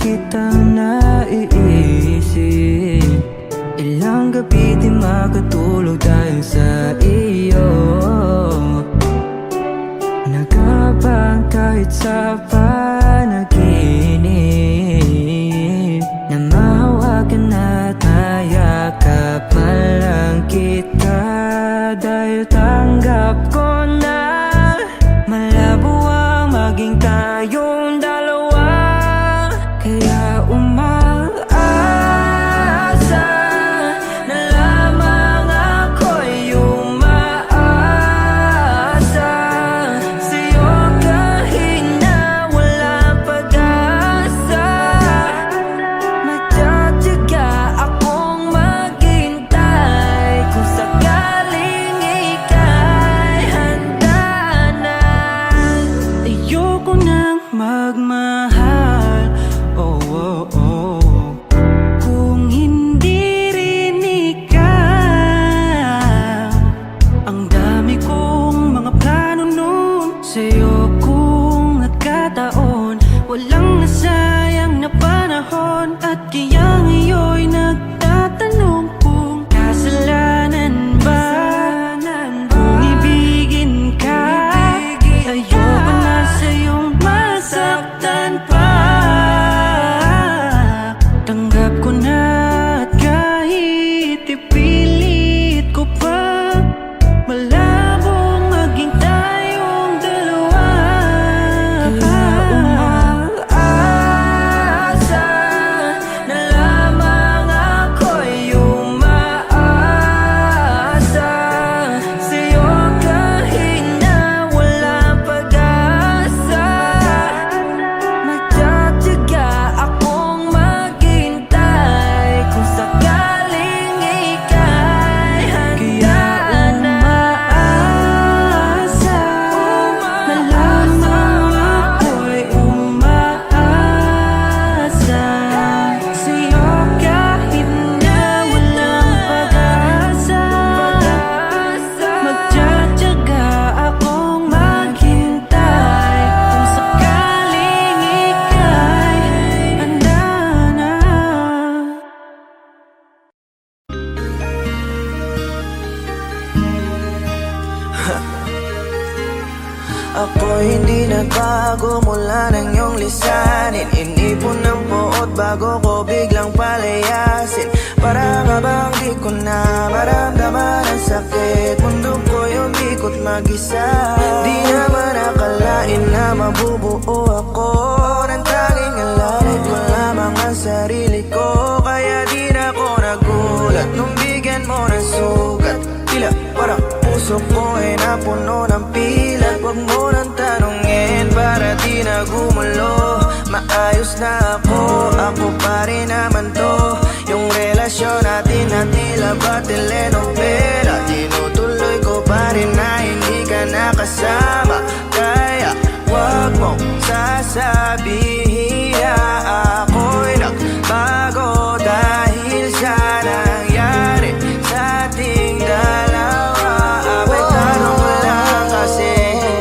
kitang naiisip. Ilang gabi di makatulog dahil sa iyo. Nagkabang kahit sa panaginip, na mahawakan at mayakap man lang kita. Dahil tanggap ko na malabo ang maging tayong dalawa. Kaya umaasa na lamang ako'y umaasa sa'yo kahit na walang pag-asa. Magtsatsaga akong maghintay kung sakaling ika'y handa na. Ayoko nang magmahal, oh, oh, oh, kung hindi rin ikaw. Ang dami kong mga plano nun sa'yo kung nagkataon. Walang nasayang na panahon. At kaya ngayon'y nagtatanong kung kasalanan ba kung ibigin ka. Ayoko na sa'yong masaktan pa. Tanggap ko na at kahit ipilit ko pa, malabong maging tayong dalawa. Kaya umaasa na lamang ako'y umaasa sa'yo kahit na walang pag-asa. Magtsatsaga akong maghintay kung sakaling ika'y handa na. Umaasa na lamang ako'y umaasa sa'yo kahit na walang pag-asa. Magtsatsaga akong maghintay kung sakaling ika'y handa na. Ako'y hindi nagbago mula nang iyong lisanin. Inipon ng buot bago ko biglang palayasin. Para nga bang di ko na maramdaman ang sakit. Mundo ko'y umikot mag-isa. Di naman akalain na mabubuo ako ng tanging alalay ko lamang ang sarili ko. Kaya di na ako nagulat nung bigyan mo ng sugat. Tila parang puso ko ay napuno ng pilat. Huwag mo nang tanungin para di na gumulo. Maayos na ako pa rin naman to. Yung relasyon natin na tila ba telenovela, tinutuloy ko pa rin na hindi ka nakasama. Kaya huwag mong sasabihin na ako'y nagbago dahil sa nangyari sa ating dalawa. Abay tanong ko lang kasi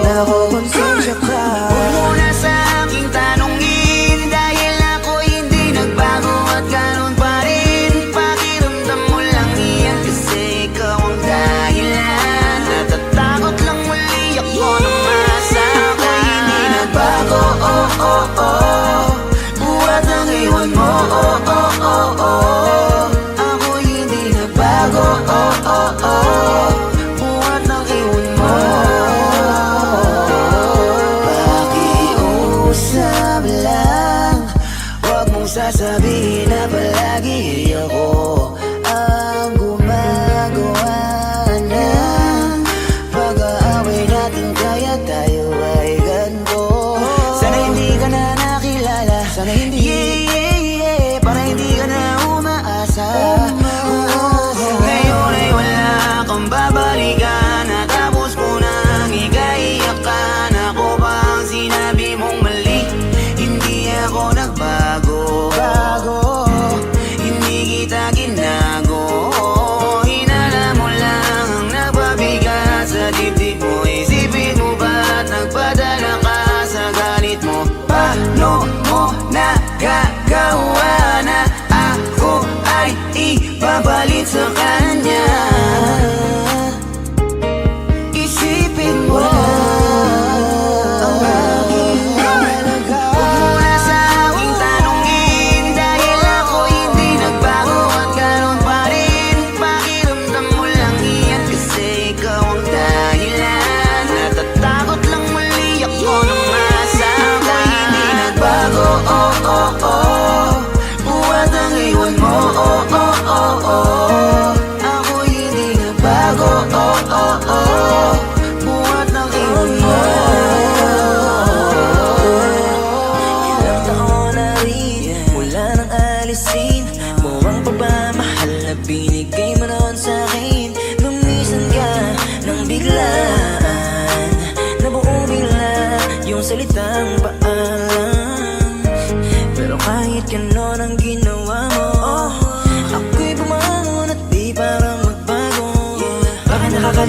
nakukonsensya ka. Huwag mo na sa aking tanongin dahil ako'y hindi nagbago at ganun pa rin. Pakiramdam mo lang iyan kasi ikaw ang dahilan. Natatakot lang muli ako na masa. Ako'y hindi nagbago, oh, oh, oh. Buhat ng iwan mo, oh, oh, oh, oh. Ako'y hindi nagbago, oh, oh, oh. Buhat ng iwan mo. Pakiusap lang, huwag mong sasabihin na palagi ako ang gumagawa ng pag-aaway natin. Kaya tayo ay ganito. Sana hindi ka na nakilala. Sana hindi, para hindi ka na umaasa.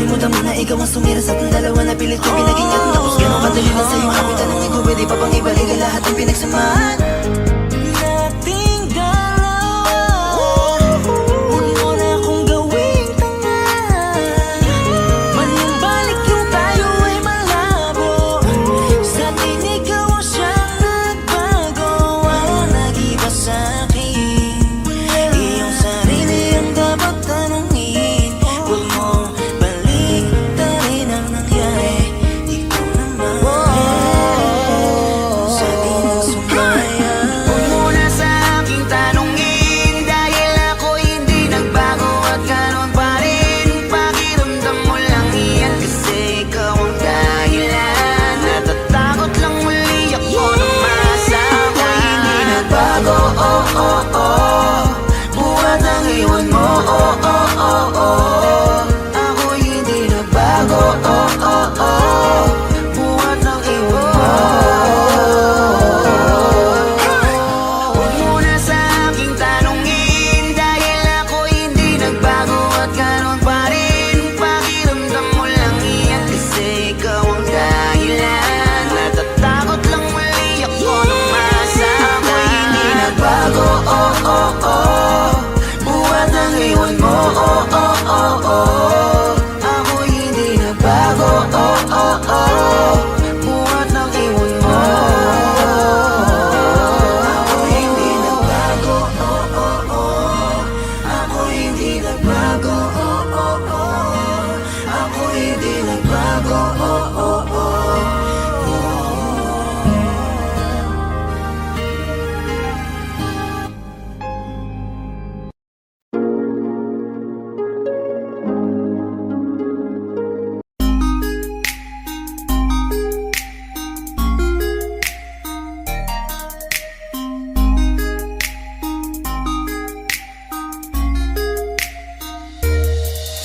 Kalimutan mo na ikaw ang sumira sa ating dalawa na pilit ko pinag-ingat. Tapos gano'ng kadali na sa'yo ako'y tanong di ko pwede pa pang ibalik ang lahat ng pinagsamahan nating dalawa. Huwag mo na akong gawing tanga. Manumbalik yung tayo ay malabo. Sa atin ikaw ang siyang nagbago. Walang nag-iba sa'kin. Iyong sarili ang dapat tanungin. Huwag mo baliktarin ang nangyari. Ikaw naman sa atin ang sumaya. Huwag mo na sa aking tanungin, dahil ako hindi nagbago at ganon pa rin. Pakiramdam mo lang iyan kasi ikaw ang dahilan. Natatakot lang muli ako na masama. Hindi nagbago, oh oh oh. Buhat ang iwan mo, oh oh oh oh. Ako hindi nagbago, oh oh oh. Buhat ang iwan mo. Huwag mo na sa aking tanungin, dahil ako hindi nagbago at ganon pa rin. Pakiramdam mo lang iyan kasi ikaw ang dahilan. Natatakot lang muli ako na masama. Ako hindi nagbago, oh oh oh. Buhat ang iwan mo, oh oh oh oh. Ako hindi nagbago, oh oh oh. Buhat ang iwan mo. Ako hindi nagbago, oh oh oh. Ako hindi nagbago, oh oh oh. Ako hindi nagbago, oh oh oh.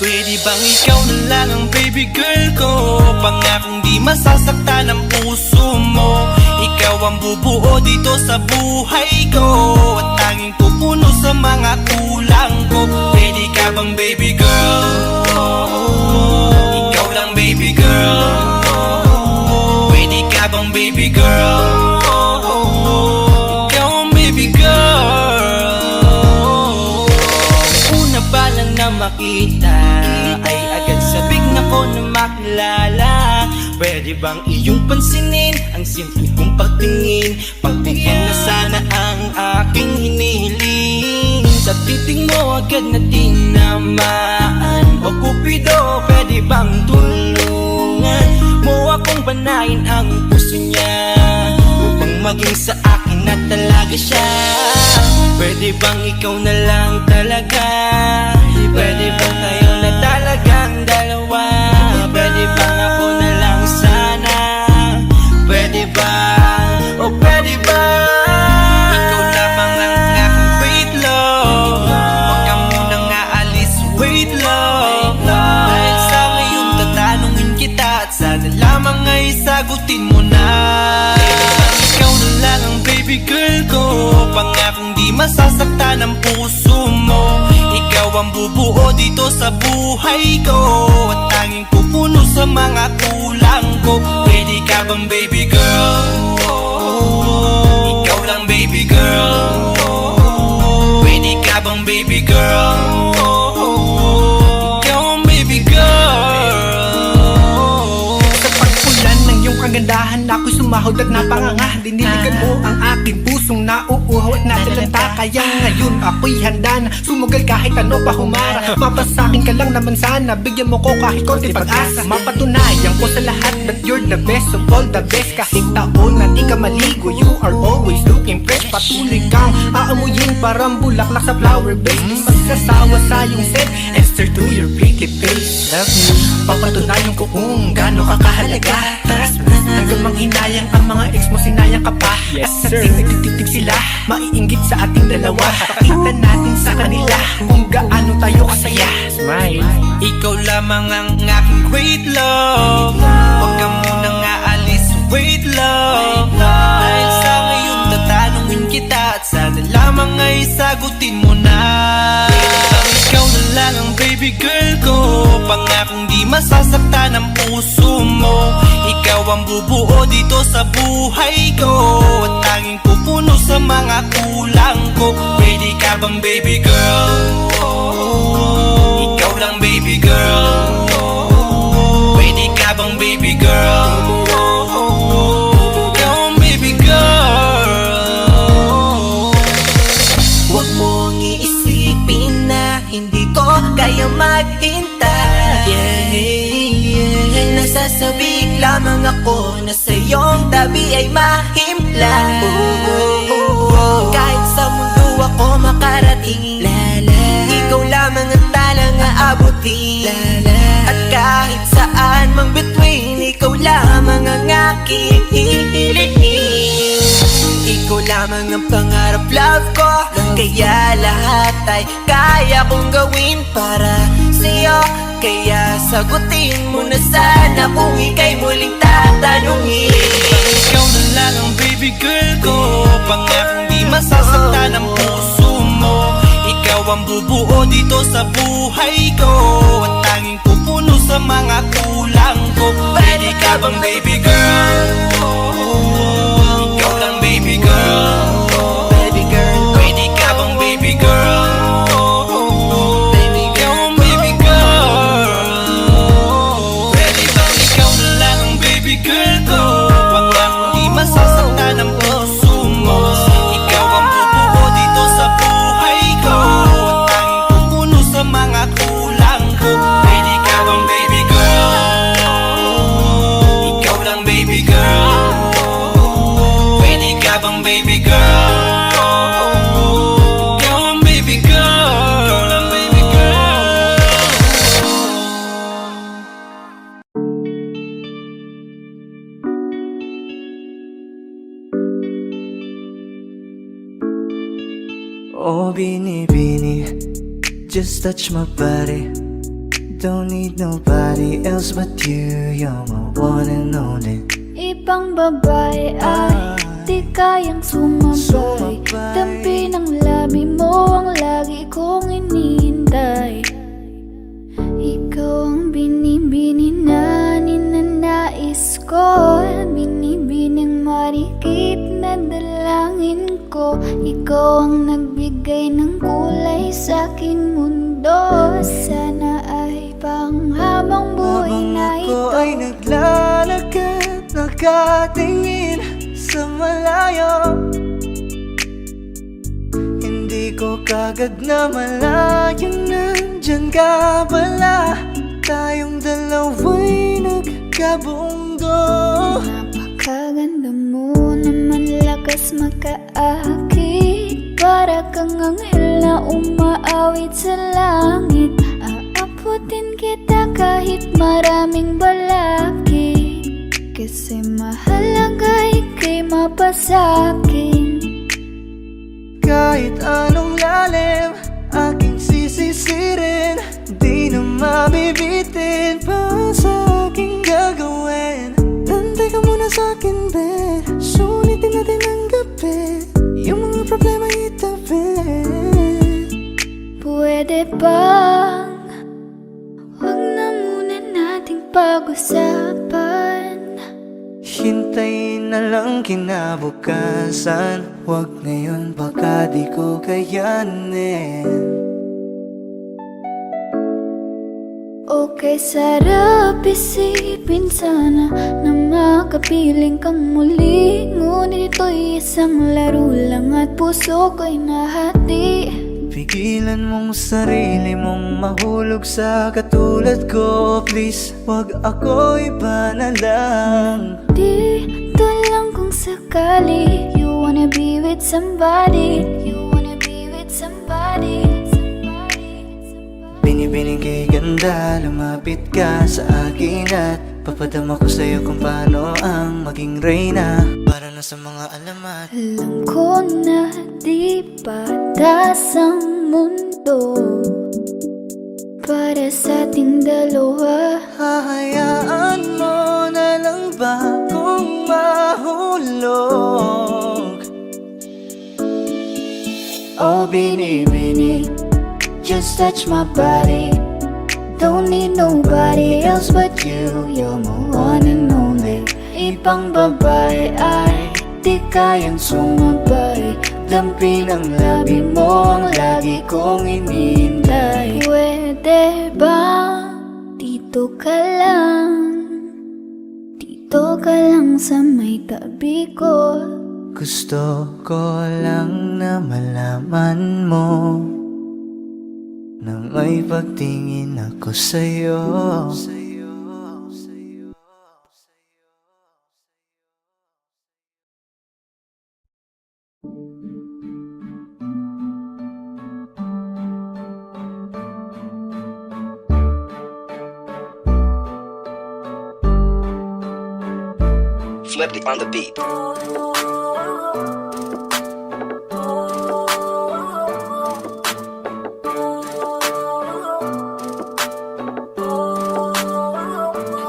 Pwede bang ikaw na lang ang baby girl ko? Pangakong di masasaktan ang puso mo. Ikaw ang bubuo dito sa buhay ko, at tanging pupuno sa mga kulang ko. Pwede ka bang baby girl? Ikaw lang baby girl. Pwede ka bang baby girl? Ikaw ang baby girl. Una pa lang na makita ay agad sabik na ko na makilala. Pwede bang iyong pansinin ang simple kong pagtingin? Pagbigyan na sana ang aking hinihiling. Sa titing mo agad na tinamaan. O Cupido, pwede bang tulungan mo akong banayin ang puso niya, upang maging sa akin na talaga siya? Pwede bang ikaw na lang talaga? Pwede bang tayo na talagang dalawa? Pwede bang ako na lang sana? Pwede ba? O pwede ba? Ikaw lamang ang aking wait love. Huwag ka munang aalis, wait love. Dahil sa ngayon tatanungin kita, at sana lamang ay sagutin mo na. Pwede bang ikaw na lang ang baby girl ko? Pangakong di masasaktan ang puso mo. Ikaw ang bubuo dito sa buhay ko, at tanging pupuno sa mga kulang ko. Pwede ka bang baby girl? Ikaw lang baby girl. Pwede ka bang baby girl? Ikaw ang baby girl. Sa pagpulan ng iyong kagandahan, ako'y sumahod at napanganga. Diniligan mo ang aking pusong nauuhaw at natalanta. Kaya ngayon ako'y handa na sumugal kahit ano pa humara. Mapasakin ka lang naman sana, bigyan mo ko kahit konti pag-asa. Mapatunayan ko sa lahat that you're the best of all the best. Kahit taon na di ka maligo, you are always looking fresh. Patuloy kang aamuyin parang bulaklak sa flower base. Di magsasawa sa iyong scent, Esther to your pretty face. Love me, papatunayan ko kung gaano ka kahalaga. Taras mo hanggang manghinayang ang mga ex mo, sinayang ka pa. Yes, at sir. nagtitig sila, maiinggit sa ating dalawa. Pakita natin sa kanila kung gaano tayo kasaya. Smile. Ikaw lamang ang aking great love. Huwag ka munang aalis, wait love. Dahil sa ngayon tatanungin kita, at sana lamang ay sagutin mo na. Pwede bang ikaw na lang ang baby girl ko? Pangakong di masasaktan ang puso mo. Ikaw ang bubuo dito sa buhay ko, at tanging pupuno sa mga kulang ko. Pwede ka bang baby girl? Ikaw lang baby girl. Pwede ka bang baby girl? Ikaw ang baby girl. Huwag mong iisipin na hindi ko kaya maghintay. Nasasabik lamang ako na sa iyong tabi ay mahimpla. Kahit sa mundo ako makarating, ikaw lamang ang talang aabutin. At kahit saan mang between, ikaw lamang ang aking hihilihin. Ikaw lamang ang pangarap, love ko, kaya lahat ay kaya kong gawin para sa'yo. Kaya sagutin mo na sana kung ika'y muling tatanungin. Ikaw na lang ang baby girl ko, pangakong di masasaktan ang puso mo. Ikaw ang bubuo dito sa buhay ko, at tanging pupuno sa mga kulang ko. Pwede ka bang baby girl? Ikaw lang baby girl. Baby girl, Pwede ka bang baby girl? baby Ikaw girl, ang baby girl. Pwede bang ikaw na lang ang baby girl ko, pangakong di masasaktan ang puso mo. Ikaw ang bubuo dito sa buhay ko, at tanging pupuno sa mga kulang ko. Pwede ka bang baby girl? Ikaw lang baby girl. Pwede ka bang baby girl? Ikaw ang baby girl, ang baby girl. Oh, Bini, just touch my body. Don't need nobody else but you. You're my one and only. Ibang babae ay di kayang sumabay. Dampi ng labi mo ang lagi kong inihintay. Ikaw ang binibini na ninanais ko, binibining marikit na dalangin ko. Ikaw ang nagbigay ng kulay sa aking mundo. Sana ay panghabang buhay na Habang ito. ako ay naglalakad, nakatingin sa malayo, hindi ko kagad na malayo, nandyan ka pala. Tayong dalawa'y nagkabundo. Napakaganda mo naman, lakas makaakit. Para kang anghel na umaawit sa langit. Aabutin kita kahit maraming balakid, kasi mahalaga ika'y mapasakin. Kahit anong lalim, aking sisisirin, di na mabibitin pa sa aking gagawin. Tantay ka muna sa akin, be, sulitin natin ang gabi, yung mga problema itabi. Pwede bang wag na muna nating pag-usapan? Hintayin na lang kinabukasan, wag ngayon baka di ko kayanin. Okay, sarap isipin sana na makapiling kang muli. Ngunit ito'y isang laro lang at puso ko'y nahati. Pigilan mong sarili mong mahulog sa katulad ko. Please, wag ako, iba na lang. Dito lang kung sakali you wanna be with somebody. You wanna be with somebody. Binibining kay ganda, lumapit ka sa akin at papadama ko sa'yo kung paano ang maging reyna. Para na sa mga alamat. Alam ko na di patas ang mundo para sa ating dalawa. Hahayaan mo na lang ba kung mahulog? Oh, Bini, just touch my body. don't need nobody else but you. You're my one and only. Ibang babae ay di kayang sumabay. Dampi ng labi mo ang lagi kong inihintay. Pwede ba dito ka lang? Dito ka lang sa may tabi ko. Gusto ko lang na malaman mo na may pagtingin ako sa'yo. Flip it on the beat.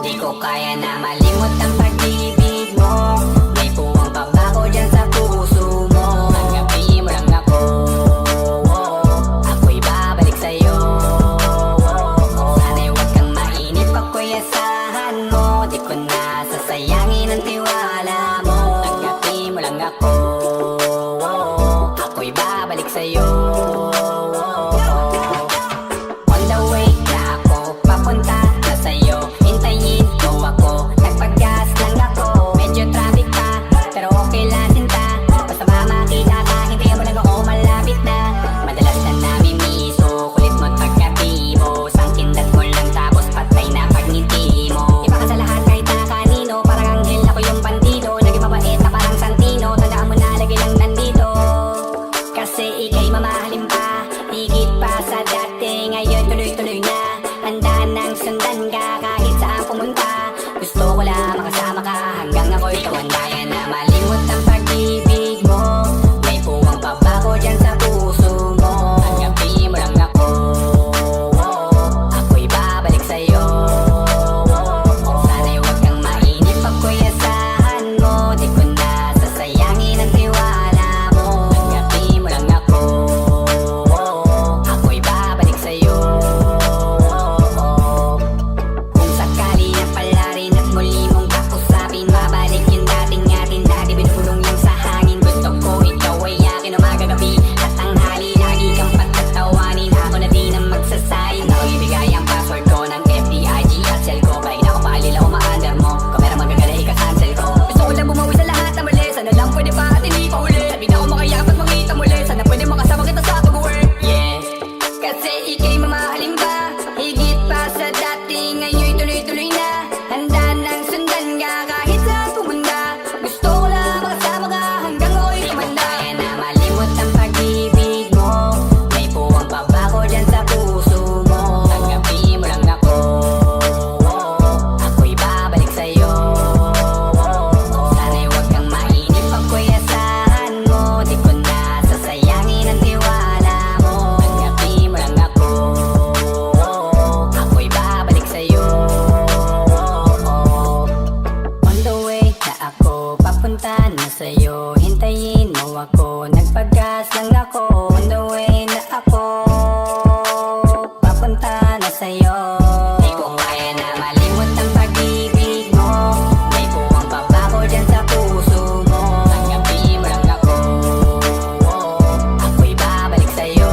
Di ko kaya na malimot ang pag-ibig mo. May puwang pabago dyan sa puso mo. Tanggapin mo lang ako. Ako'y babalik sa'yo. Sana'y huwag kang mainip, ako'y asahan mo. Di ko na sasayangin ang tiwala mo. Tanggapin mo lang ako. Ako'y babalik sa'yo. On the way na ako, papunta na sa'yo. Hintayin mo ako, nagpag-gas lang ako. Medyo traffic pa, pero okay lang sinta. Basta ba makita ka, hintayin mo lang ako, malapit na. Madalas na namimiso, kulit mo't pagkabibo. Sangkindat mo lang tapos patay na pagngiti mo. Iba ka sa lahat kahit na kanino, parang anghel ako yung bandido. Naging mabait na parang Santino, tandaan mo na lagi lang nandito. Kasi ika'y mamahalin pa, higit pa sa dati. Ngayon tuloy-tuloy na, handa nang sundan ka kahit saan pumunta. Gusto ko lang makasama ka hanggang ako'y tumanda. Na malimot ang pag-ibig mo. May puwang pabago dyan sa puso mo. Tanggapin mo lang ako. Ako'y babalik sa'yo. Sana'y huwag kang mainip, ako'y asahan mo. Di ko na sasayangin ang tiwala mo. Tanggapin mo lang ako. Ako'y babalik sa'yo. Kung sakali na pala rin at muli mong kakusapin, mabalik yung dating atin, dati binulong lang sa hangin. Gusto ko ikaw ay akin umagabi at tanghali, lagi kang patatawanin. Ako na din ang magsasayin. Ako ibigay ang password ko ng FBIG at cell ko. Pag na ako paalila, umaandar mo. Kamera magagala, ika-cancel ko. Gusto ko lang bumawi sa lahat na mali. Sana lang pwede pa at hindi pa uli. Sabi na ako makayapat makita muli. Sana pwede makasama kita sa pag-work. Yes, kasi ika'y mamahalin pa, higit pa sa dati. Ngayon tuloy-tuloy na, handa nang sundan ka kahit saan pumunta. Gusto ko lang makasama ka hanggang ako'y tumanda. Kaya na malimot ang pag-ibig mo. May puwang pabago dyan sa puso mo. Tanggapin mo lang ako. Ako'y babalik sa'yo. Sana'y huwag kang mainip, ako'y asahan mo. Di ko na sasayangin ang tiwala mo. Tanggapin mo lang ako. Ako'y babalik sa'yo. On the way na ako, papunta na sa'yo. Hintayin mo ako, nagpag-gas lang ako. On the way na ako, papunta na sa'yo. Di ko kaya na malimot ang pag-ibig mo. May puwang pabago dyan sa puso mo. Tanggapin mo lang ako. Ako'y babalik sa'yo.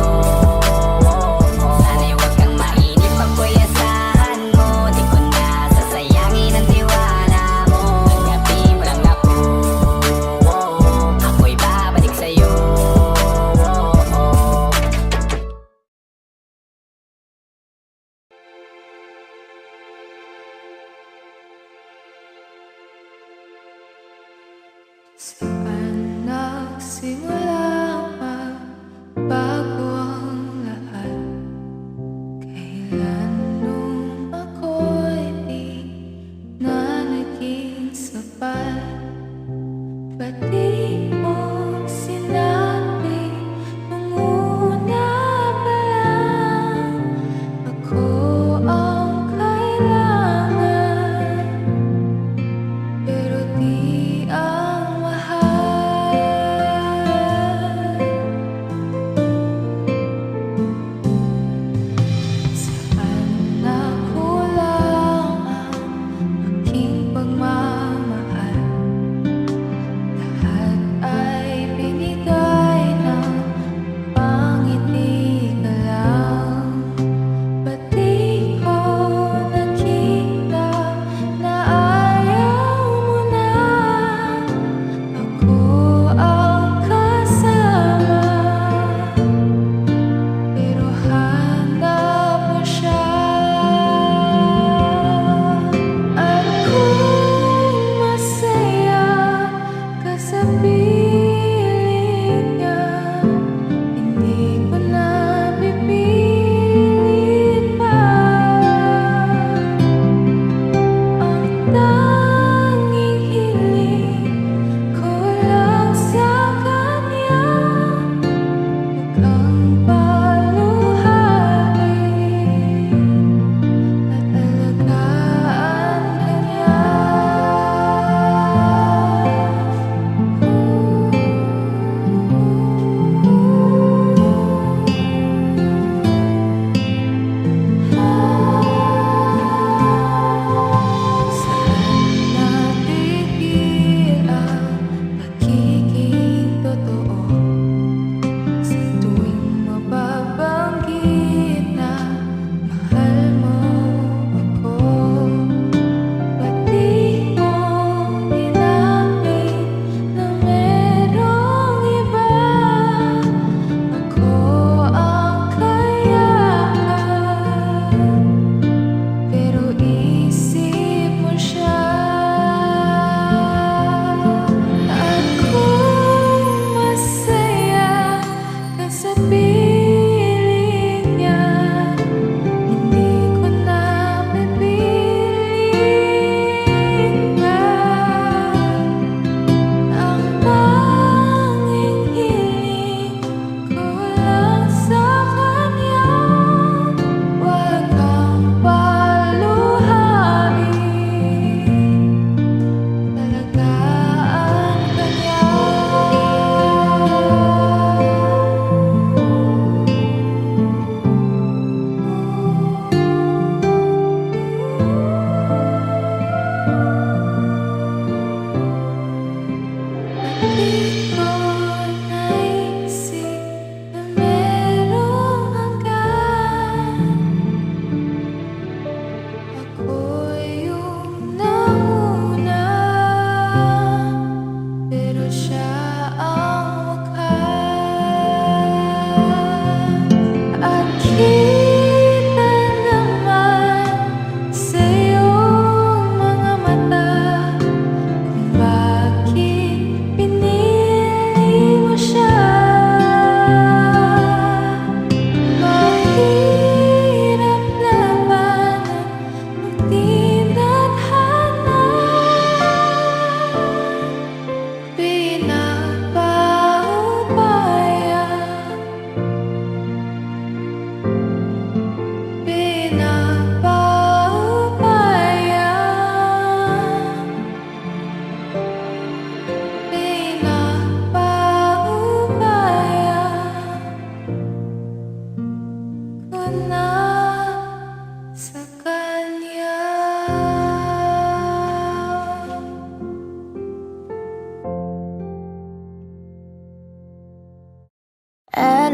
Sana'y huwag kang mainip, ako'y asahan mo. Di ko na sasayangin ang tiwala mo. Tanggapin mo lang ako. Ako'y babalik sa'yo. Saan nagsimula bago ang lahat? Kailan nung ako'y di na naging sapat? Ba't di mo sinabi nung una pa lang? Ako ang kailangan, pero di ang mahal. Saan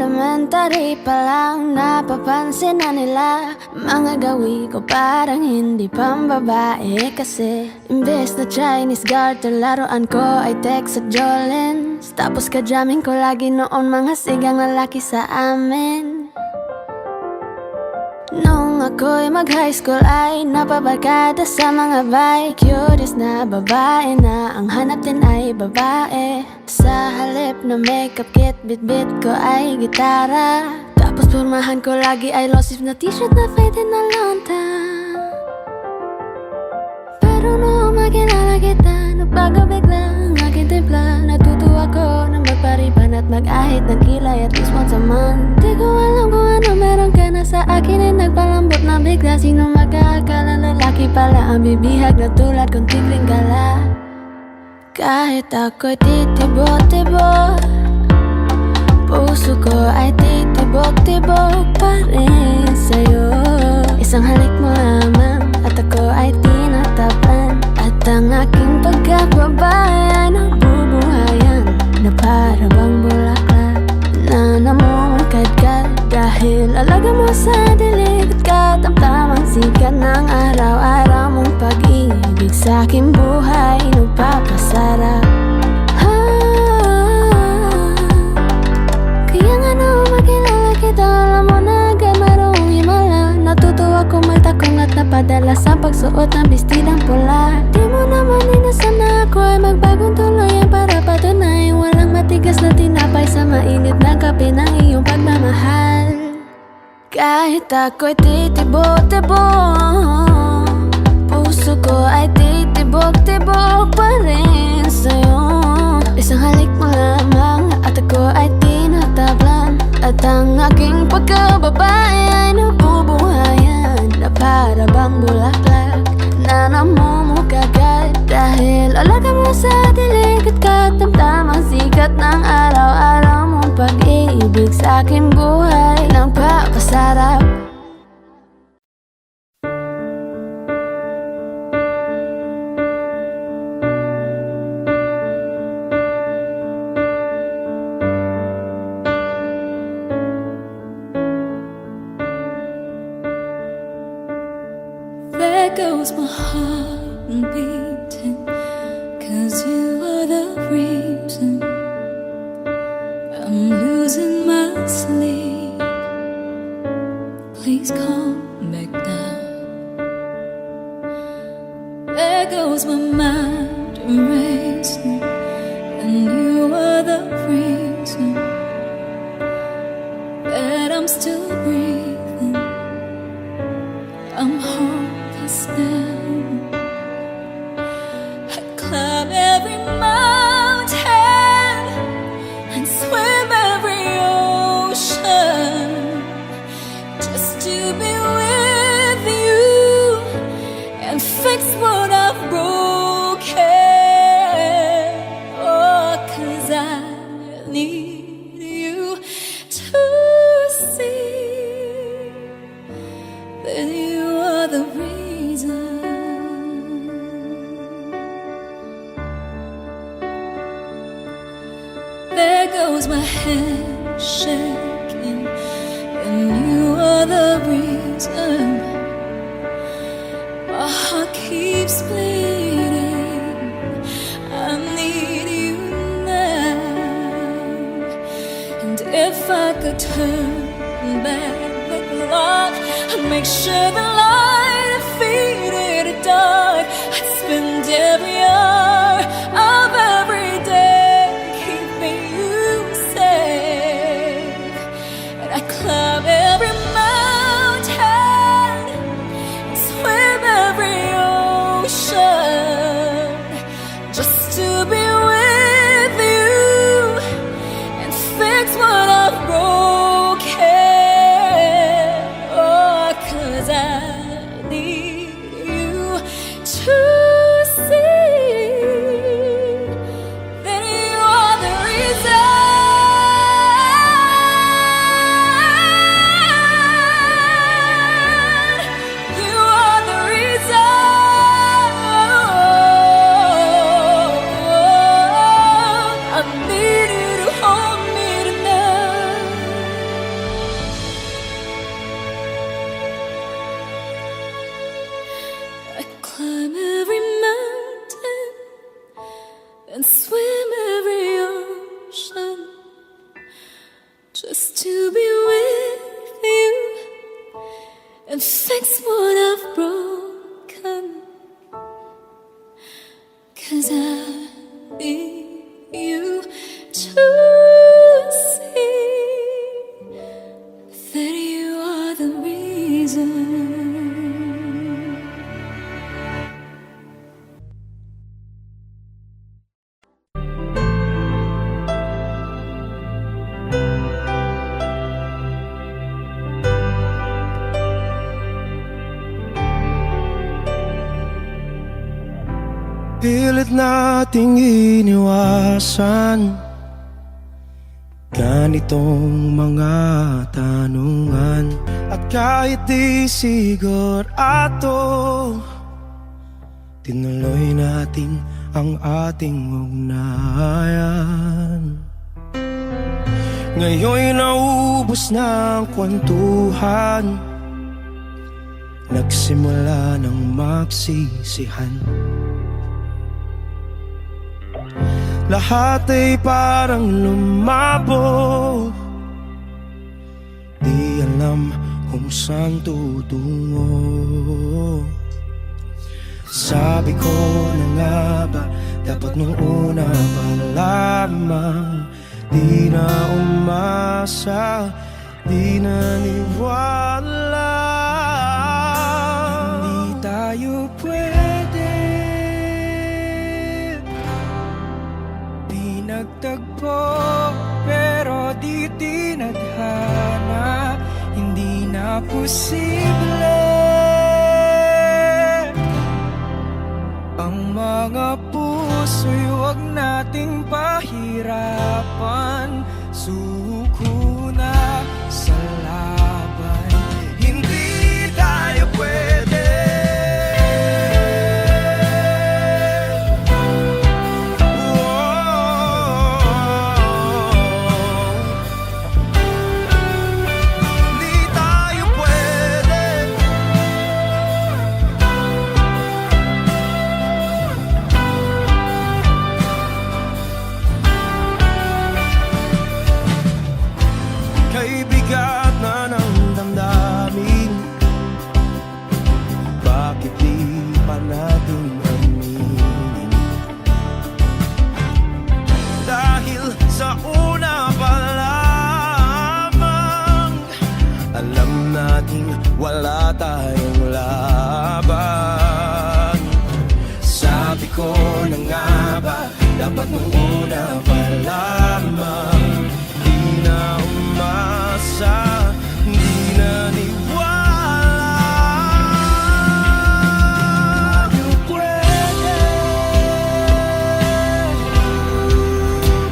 elementary pa lang napapansin na nila mga gawi ko parang hindi pambabae. Kasi imbes na Chinese garter, laruan ko ay Texas Jolens. Tapos ka-jamming ko lagi noon mga sigang lalaki sa amin. Nung ako'y mag-high school ay napabarkada sa mga bike. Curious na babae na ang hanap din ay babae. Sa halip na makeup kit, bit-bit ko ay gitara. Tapos pormahan ko lagi ay low sleeve na t-shirt na faded na lonta. Pero noong makilala kita, nagbago bigla ang aking timpla. Natutuwa ko na magpariban at mag-ahit ng kilay at least once a month. Di ko alam kung ano meron ka na sa akin ay nagpalambot na bigla. Sino mag-aakala lalaki pala ang bibihag na tulad kong tigring gala. Kahit ako'y titibok-tibok, puso ko ay titibok-tibok pa rin sa'yo. Isang halik mo lamang at ako ay tinatapan. At ang aking pagkababay ay nabubuhayan na para bang bulaklak na namumukadkad. Dahil alaga mo sa dilig at katamtamang sikat ng araw-araw mong pag-ibig sa aking buhay nagpapasarap. Kaya nga nung makilala kita, alam mo na agad marunong himala. Natutuwa kong magtakong at napadala sa pagsuot ng bestidang pula. Di mo naman inasan na ako ay magbagong tuluyan para patunay walang matigas na tinapay sa mainit na kape ng iyong pagmamahal. Kahit ako'y titibok-tibok, puso ko ay titibok-tibok pa rin sa'yo. Isang halik mo lamang at ako ay tinatablan. At ang aking pagkababay ay nabubuhayan na para bang bulaklak na namumukagad. Dahil alaga mo sa dilig at katamtamang sikat ng araw-araw mong pag-ibig sa aking buhay nagpapasarap. There goes my heart beating, 'cause you are the reason I'm losing my sleep. Please come back now. There goes my mind racing, and you are the reason that I'm still breathing. I'm hopeless now. I'd climb every mountain and swim every ocean just to be with you and fix what I've broken. Oh, 'cause I need you to see that you are the reason. There goes my head shaking, and you are the reason. My heart keeps bleeding. I need you now. And if I could turn back the clock, I'd make sure the light defeated the dark. I'd spend every hour of every day keeping you safe. And I'd climb every mountain and swim every ocean just to be with you and fix what I've broken. Oh, 'cause I and swim every ocean just to be with you and fix what I've broken. 'Cause I need you to see that you are the reason. Pilit nating iniwasan ganitong mga tanungan. At kahit di sigurado, tinuloy natin ang ating ugnayan. Ngayon'y naubos na ang kwentuhan, nagsimula ng magsisihan. Lahat ay parang lumabo, di alam kung saan tutungo. Sabi ko na nga ba, dapat nung una pa lamang, di na umasa, di naniwala. Hindi tayo pwede nagtagpo, pero di tinadhana. Hindi na posible ang mga puso'y huwag nating pahirapan. Suko na sa laban, hindi tayo pwede. Wala tayong laban. Sabi ko na nga ba, dapat nung una pa lamang, di na umasa, di na niwala. You pwede,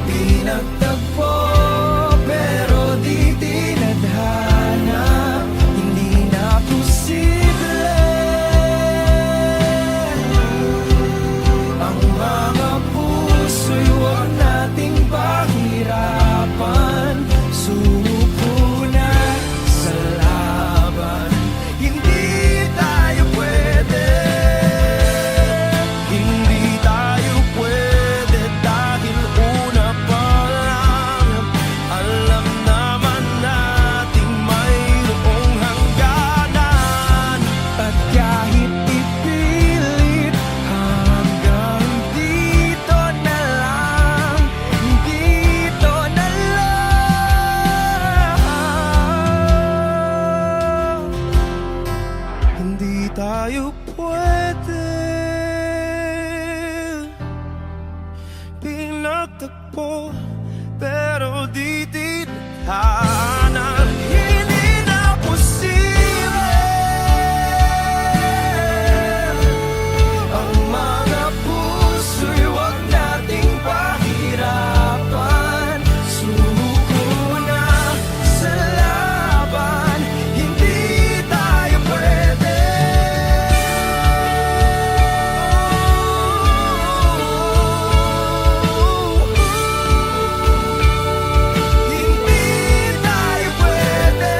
di nagtagpo, pero di tinadhana. Ang mga puso'y huwag nating pahirapan. Sumuko na sa laban, hindi tayo pwede. Hindi tayo pwede dahil una pa lang, alam naman nating mayroong hangganan. At kahit ipilit, hanggang dito na lang, dito na lang. Hindi tayo pwede pinagtagpo, pero di tinadhana. Hindi na posible ang mga puso'y huwag nating pahirapan. Sumuko na sa laban, hindi tayo pwede. Hindi tayo pwede.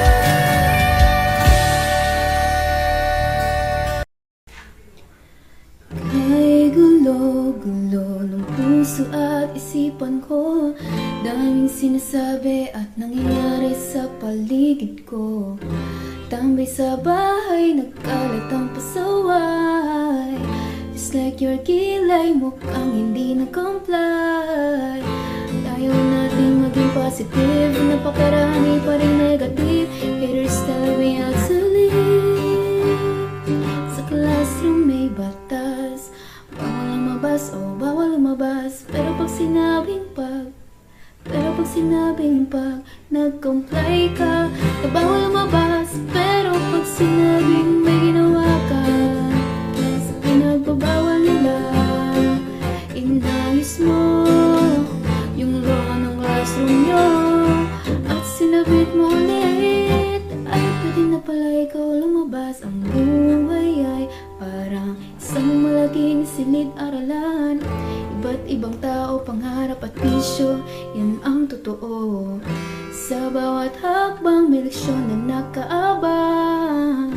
Ay gulo-gulo ng puso puso at isipan ko. Daming sinasabi at nangyayari sa paligid ko. Tambay sa bahay, nagkalat ang pasaway. Just like your kilay, mukhang hindi nag-comply. Ayaw natin maging positive, napakarami pa rin negative. Haters tell me how to live. Sa classroom may batas, bawal lumabas, oh bawal lumabas. Pero pag sinabing pag nag-comply ka, na bawal lumabas. Pero pag sinabing may ginawa ka, sa pinagbabawal nila, inayos mo yung law ng classroom nyo at sinabit mo ulit. Ay pwede na pala ikaw lumabas. Ang buhay ay parang isang malaking silid-aralan. Iba't ibang tao, pangarap at bisyo, yan ang totoo. Sa bawat hakbang may leksyon na nakaabang.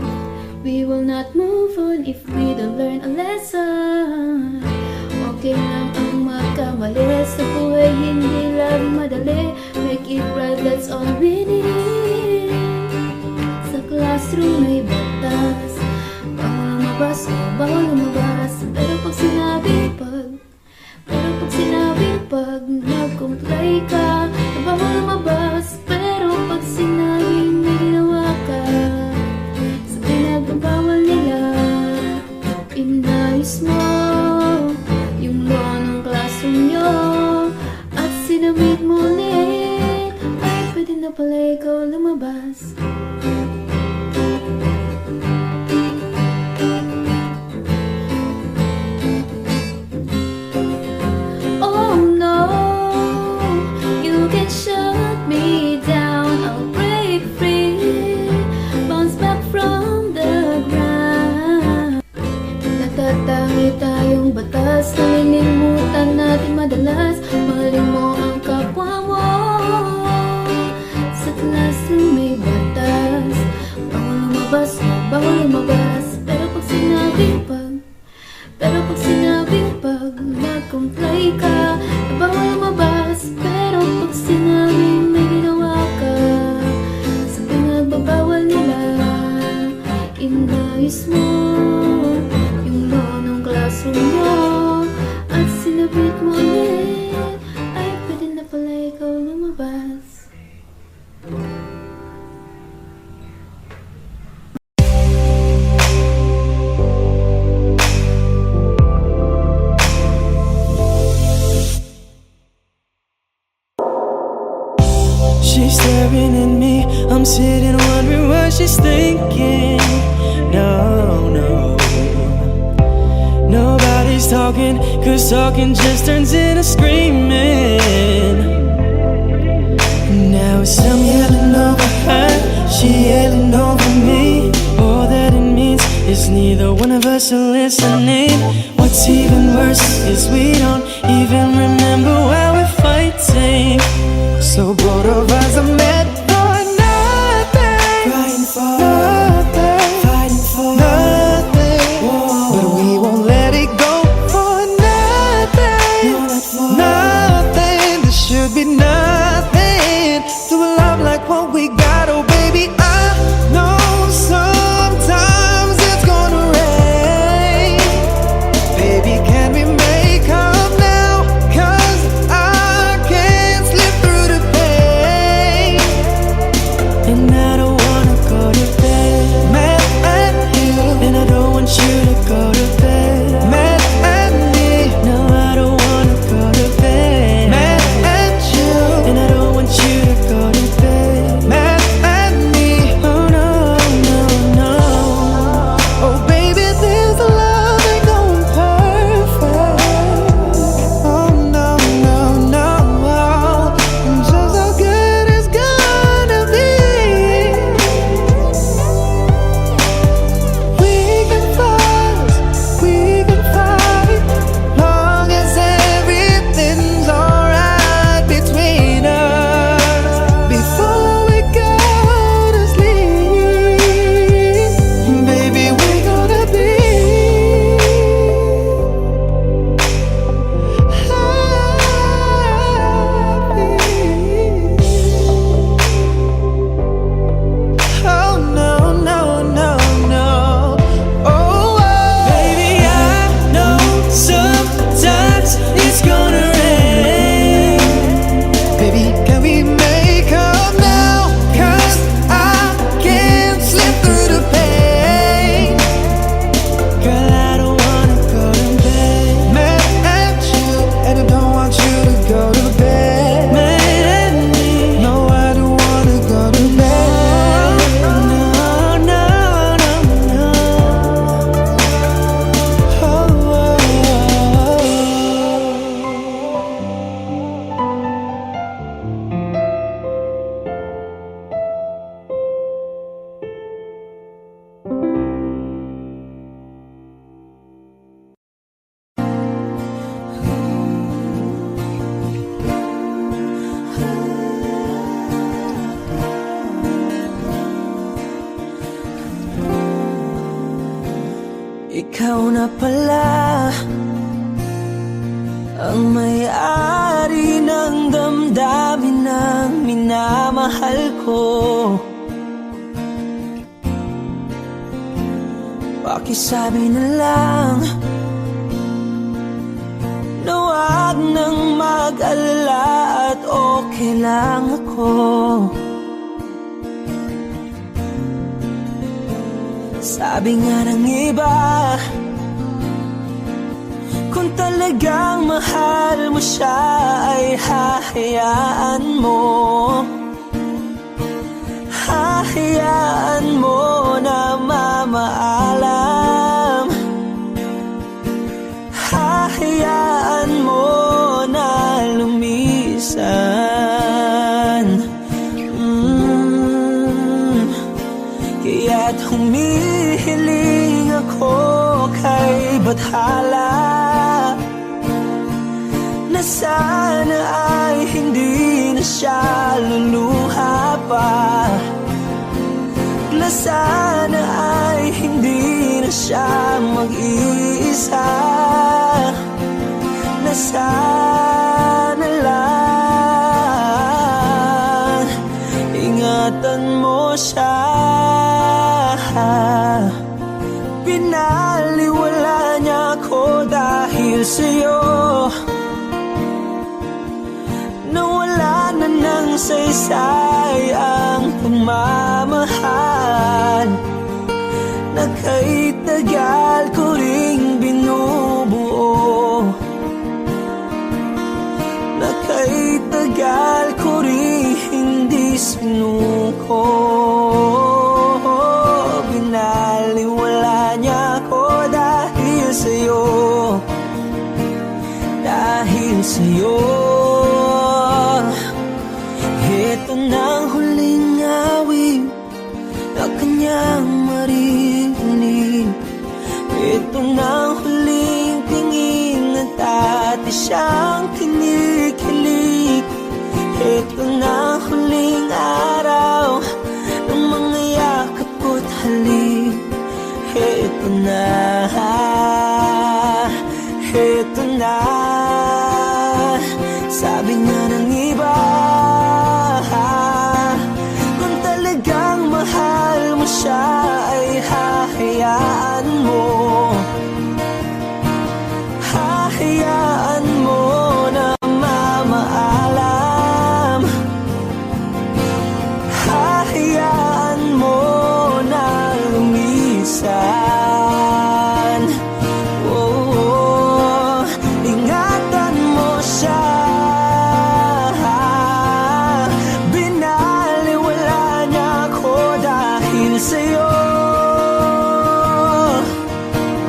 We will not move on if we don't learn a lesson. Okay lang ang magkamali, sa buhay hindi lang madali. Make it right, that's all we need. Sa classroom may batas, bawal lumabas, oh bawal lumabas. Pero pag sinabing pag nag-comply ka, na bawal lumabas. Pero pag sinabing may ginawa ka, sa pinagbabawal nila, inayos mo yung law ng classroom nyo at sinabit mo ulit. Ay pwede na pala ikaw lumabas. Oh no, you can shut me down, I'll break free, bounce back from the ground. Natatangi tayong batas, nalilimutan natin madalas. Mahalin mo ang kapwa mo. Sa classroom may batas, bawal lumabas, oh bawal lumabas. Pero pag sinabing pag nag-comply ka, na bawal lumabas. Pero pag sinabing may ginawa ka, sa pinagbabawal nila, inayos mo yung law ng classroom nyo at sinabit mo ulit. Ay pwede na pala ikaw lumabas. She's staring at me, I'm sitting wondering what she's thinking. No, nobody's talking, cause talking just turns into screaming. Now it's I'm yelling over her, she yelling over me. All that it means is neither one of us are listening. What's even worse is we don't even remember why we're fighting. So both of us are meant for nothing, fighting for nothing, fighting for nothing. Whoa. But we won't let it go for nothing, no, not for nothing. There should be nothing to a love like what we got. Oh baby, I know sometimes it's gonna rain. Baby, can we make up now? 'Cause ikaw na pala ang may-ari ng damdamin ng minamahal ko. Pakisabi na lang na wag nang mag-alala at okay lang ako. Sabi nga ng iba, kung talagang mahal mo siya ay hahayaan mo. Hahayaan mo na mamaalam. Hahayaan mo na lumisan. Kaya't humihiling ako kay Bathala na sana ay hindi na siya luluha pa. Na sana ay hindi na siya mag-iisa. Na sana lang ingatan mo siya. Pinaliwala niya ako dahil sa'yo. Nawala na ng saysay ang pagmamahal na kay tagal ko ring binubuo. Na kay tagal ko ring hindi sinuko. Binaliwala niya ako dahil sa'yo. Dahil sa'yo. Ito na ang huling awit na kanyang marinig. Ito na ang huling tingin at dati siyang kinikilig. Ito na ang huling araw ng mga yakap ko't halik. Ito na, ito na. Sabi nga ng iba, kung talagang mahal mo siya ay hahayaan mo. Hahayaan mo na mamaalam. Hahayaan mo na lumisan. Oh, ingatan mo siya. Binaliwala niya ako dahil sa'yo.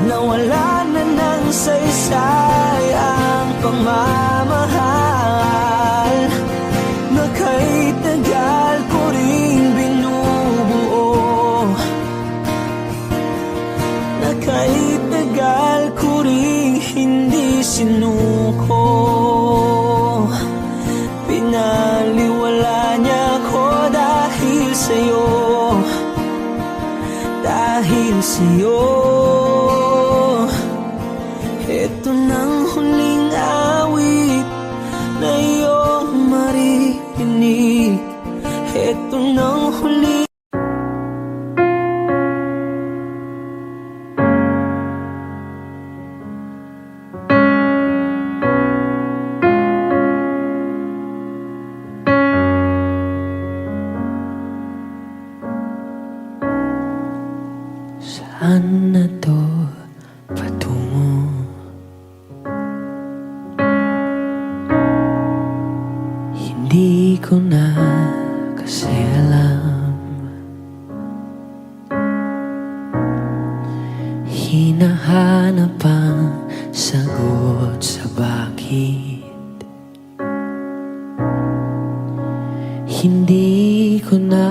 Nawala na ng saysay ang pagmamahal na kay tagal ko ring binubuo. Na kay tagal ko ring hindi sinuko. Pinaliwala niya ako dahil sa'yo. Dahil sa'yo. Ito nang huling awit na iyong marinig. Ito nang huling saan na to patungo? Hindi ko na kasi alam. Hinahanap ang sagot sa bakit. Hindi ko na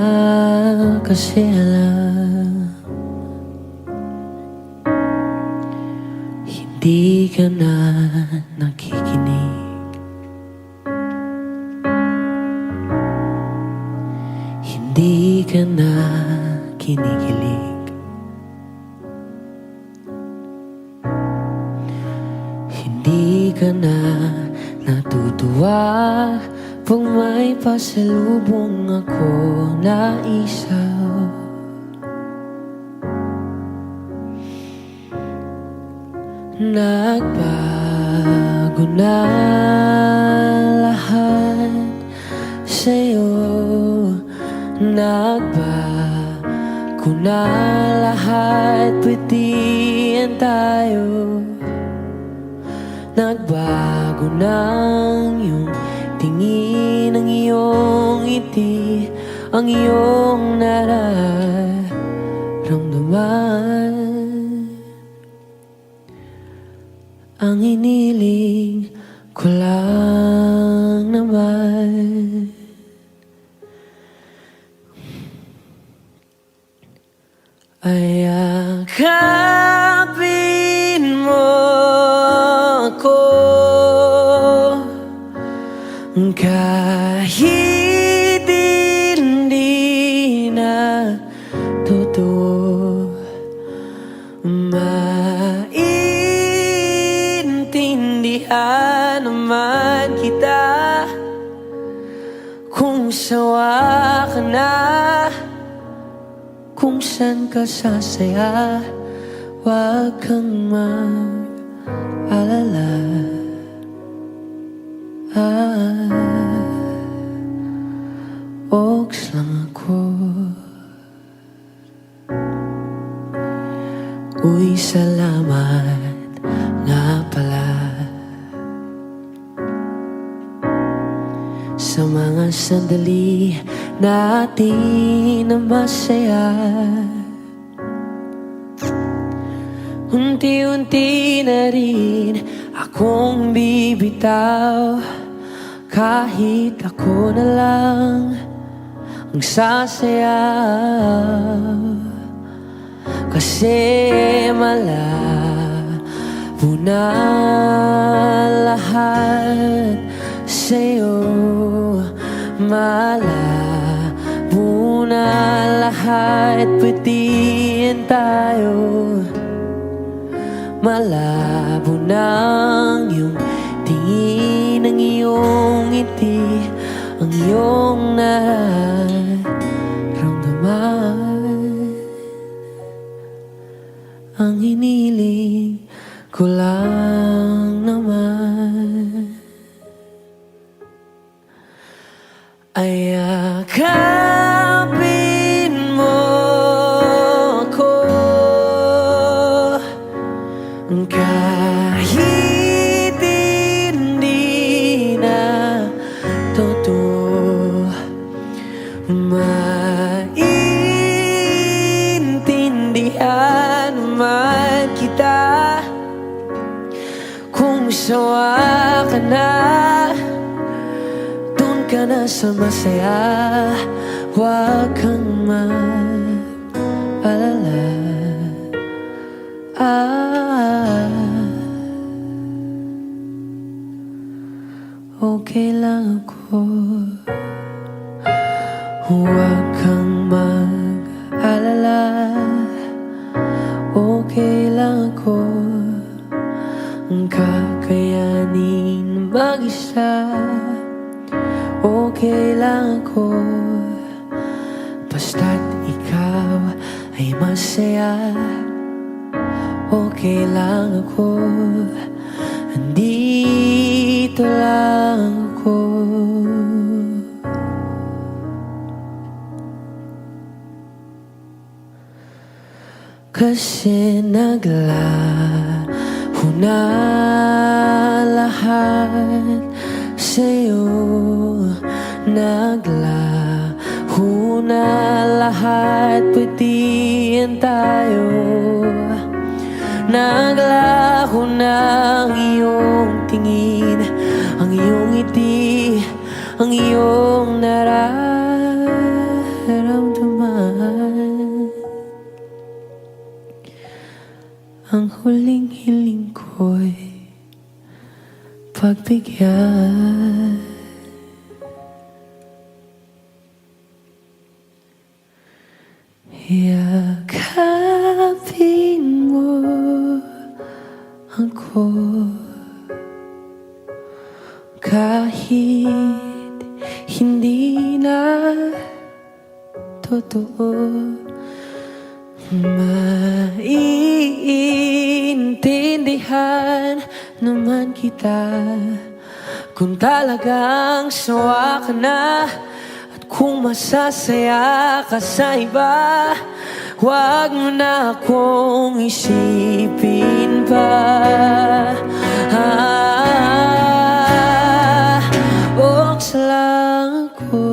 kasi alam. Hindi ka na nakikinig. Hindi ka na kinikilig. natutuwa pag may pasalubong ako na isaw. Nagbago na lahat sa'yo. Nagbago na lahat, pwedihan tayo. Nagbago na ang iyong tingin, ang iyong ngiti, ang iyong nararamdaman. Ang iniling ko lang naman ay yakapin mo ako kahit hindi na totoo. Maintindihan naman kita kung sawa ka na, kung saan ka sasaya, huwag kang mag-alala. Oks lang ako. Uy, salamat nga pala sa mga sandali natin na masaya. Unti-unti na rin akong bibitaw, kahit ako na lang ang sasayaw. Kasi malabo na lahat sa'yo. Malabo na lahat, pwedihan tayo. Malabo na ang iyong tingin, ang iyong ngiti, ang iyong nararamdaman. Ang hiniling ko lang naman ay yakapin mo ako kahit hindi na totoo. Maintindihan naman kita kung sawa ka na, dun ka na sa masaya, huwag kang mag-alala. Okay lang ako, huwag kang mag-alala. Okay lang ako, kakayanin mag-isa. Okay lang ako, basta't ikaw ay masaya. Okay lang ako, andito lang ako. Kasi naglaho na lahat sa'yo. Naglaho na lahat, pwedihan tayo. Naglaho na ang iyong tingin, ang iyong ngiti, ang iyong nararamdaman. Ang huling hiling ko'y pagbigyan. Yakapin mo ako Kahit hindi na totoo, maiintindihan naman kita kung talagang sawa ka na. At kung masasaya ka sa iba, huwag mo na akong isipin pa. Buksa lang ako,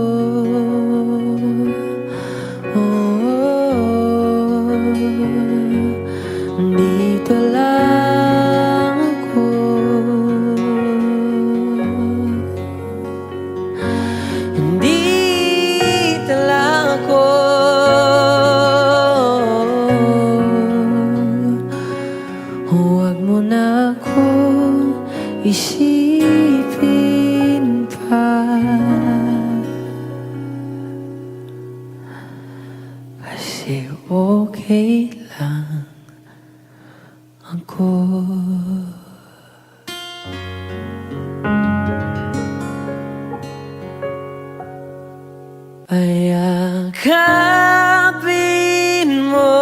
dito lang ako. Dito lang ako. Huwag mo na akong isipin pa, kasi okay lang ako. Payakapin mo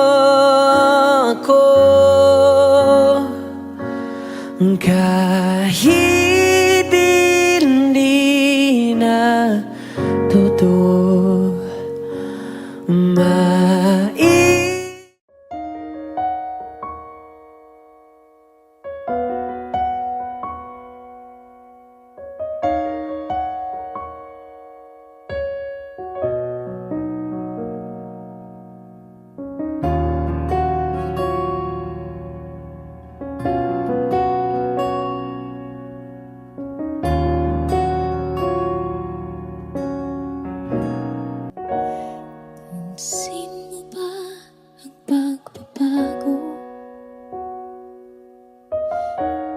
ako kahit hindi na totoo. Pansin mo ba ang pagbabago?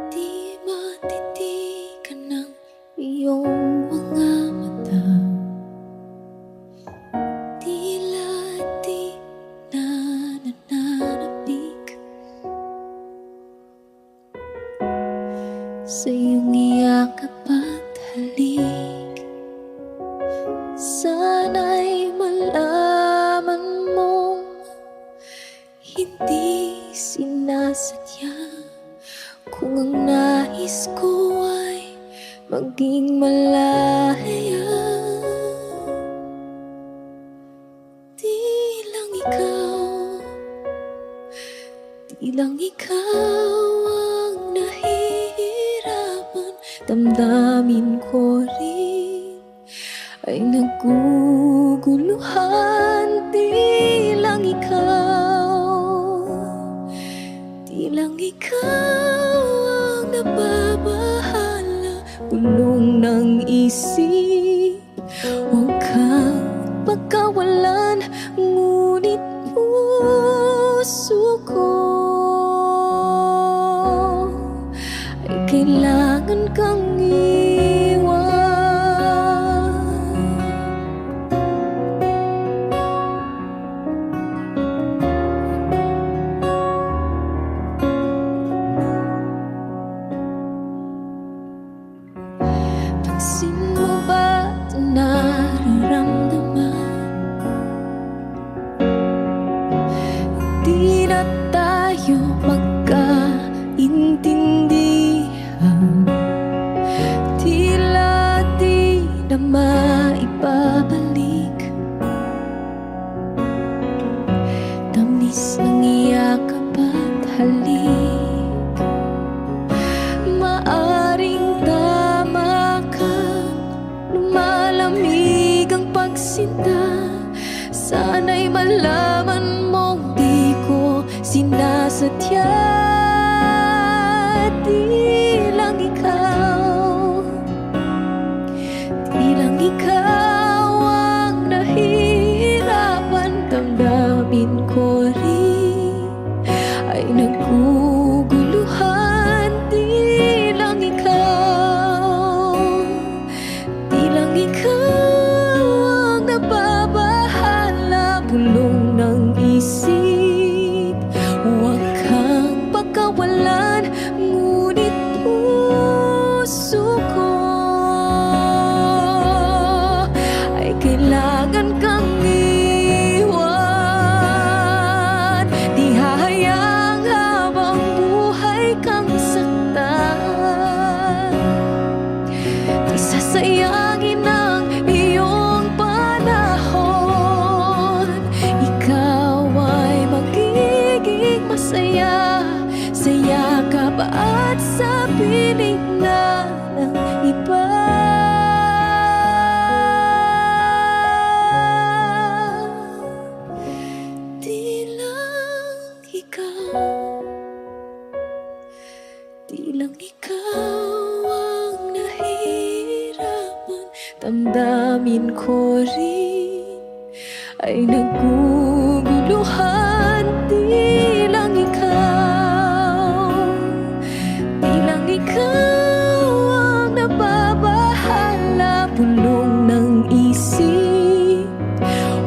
Di matitigan ng iyong mga mata. Tila di na nananabik sa iyong iyakap at halik. Sana'y malaman mong hindi sinasadya, kung ang nais ko ay maging malaya. Di lang ikaw ang nahihirapan, damdamin ko rin ay naguguluhan. Di lang ikaw ang nababahala, bulong ng isip. Huwag kang pagkawalan, ngunit puso ko ay kailangan kang iwan. Pansin mo ba ito nararamdaman? Di na tayo magkaintindihan, tila di na maibabalik. Tamis ng iyakap at halik, maaring tama ka, lumalamig ang pagsinta. Sana'y malaman mong di ko sinasadya. Di lang ikaw ang nahihirapan, damdamin ko rin ay naguguluhan. Di lang ikaw ang nababahala, bulong ng isip. Huwag kang sayangin ang iyong panahon. Ikaw ay magiging masaya sa yakap at sa piling na ng iba. Di lang ikaw ang nahihirapan, damdamin ko rin ay naguguluhan. Di lang ikaw ang nababahala, bulong ng isip.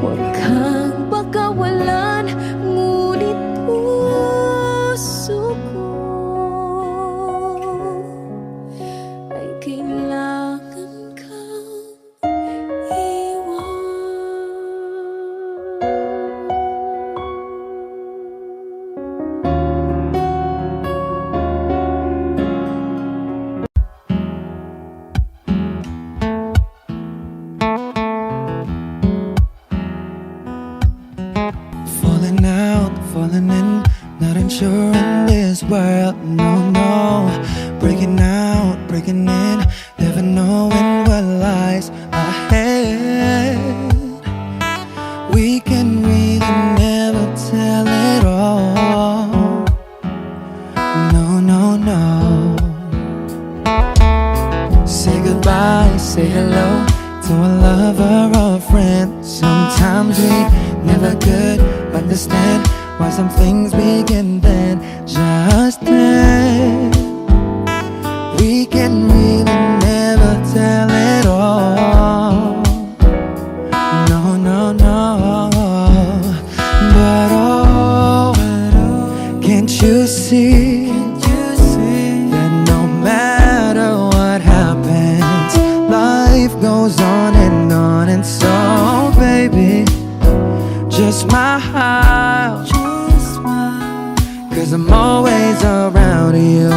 Huwag kang pagkawalan, ngunit puso ko ay kailangan kang iwan. Falling out, falling in, not unsure in this world, no, no. Breaking out, breaking in, never knowing what lies ahead. We can really never tell it all, no, no, no. Say goodbye, say hello to a lover or a friend. Sometimes we never could understand why some things begin then, just then. We can really never tell it all, no, no, no. But oh, can't you see that no matter what happens, life goes on, and so baby, just smile, cause I'm always around you,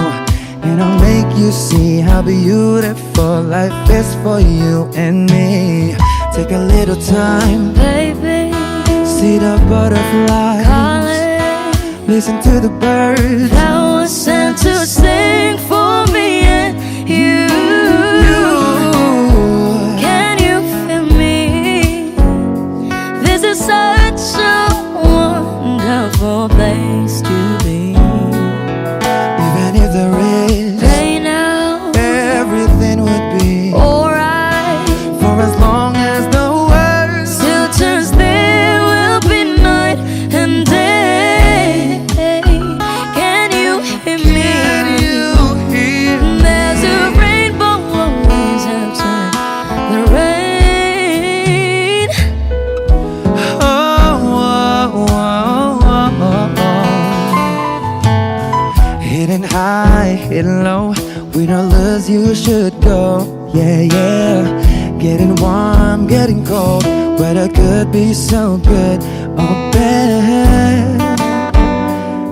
and I'll make you see how beautiful life is for you and me. Take a little time, Baby, see the butterflies, calling, listen to the birds that was sent to sing for me and you. Can you feel me? This is such a wonderful place to be. Even if there is Right now, everything would be alright. for as long as the world Still turns, there will be night and day. Can you hear me? Can you hear? There's a rainbow always after the rain. Oh, oh, oh, oh, oh. Hidden high, hidden low, we don't lose, you should go. Yeah, yeah. Getting warm, getting cold, weather could be so good or bad.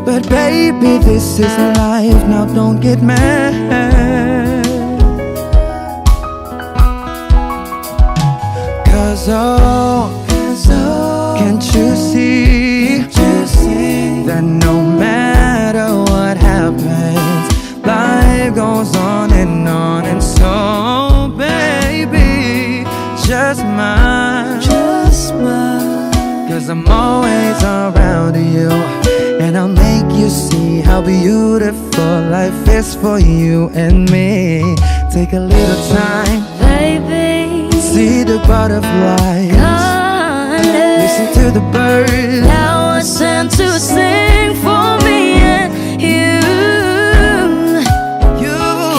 But baby, this is life, now don't get mad. Cause oh, can't you see that no matter what happens, life goes on, and so baby, just smile, cause I'm always around you, and I'll make you see how beautiful life is for you and me. Take a little time, Baby, see the butterflies, listen to the birds that was sent to sing for me and you.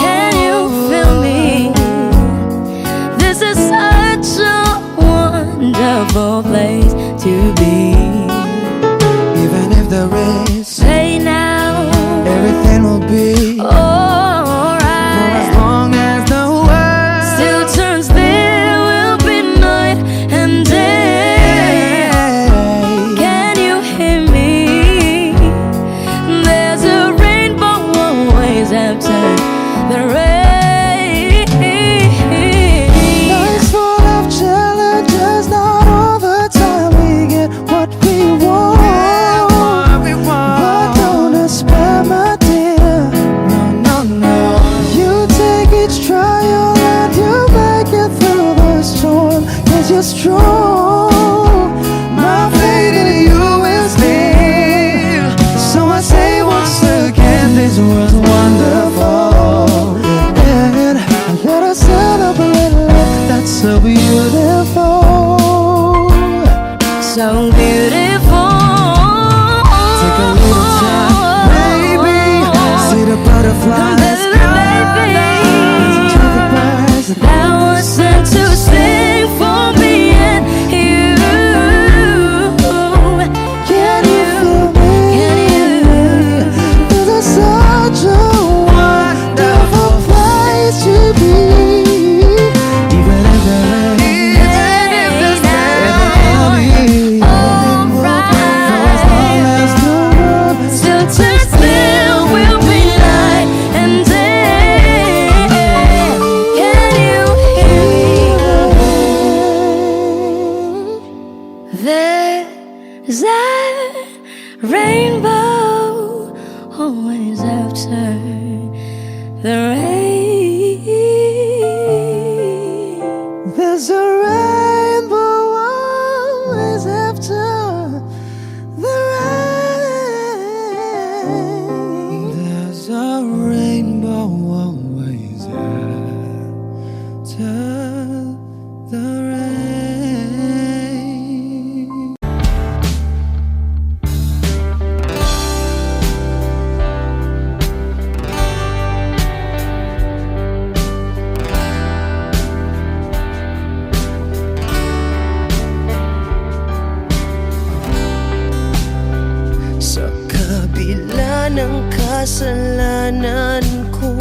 Can you feel me? This is such a wonderful place to be. Even if there is, Say now, everything will be for alright. as long as the world Still turns, there will be night and day. Can you hear me? is true. My faith in you is near. So I say once again, this world's wonderful. And let us celebrate life that's so beautiful. So beautiful. Take a little time, baby. See the butterflies. Listen to the birds. That was sent to sing for me and you. Can you feel me? This is such a wonderful place to be. Even if the rain, Still turns still will be night and day. Can you hear? There's a rainbow always after the rain. there's a rainbow always after the rain. There's a rainbow always after the rain. Sa kabila ng kasalanan ko,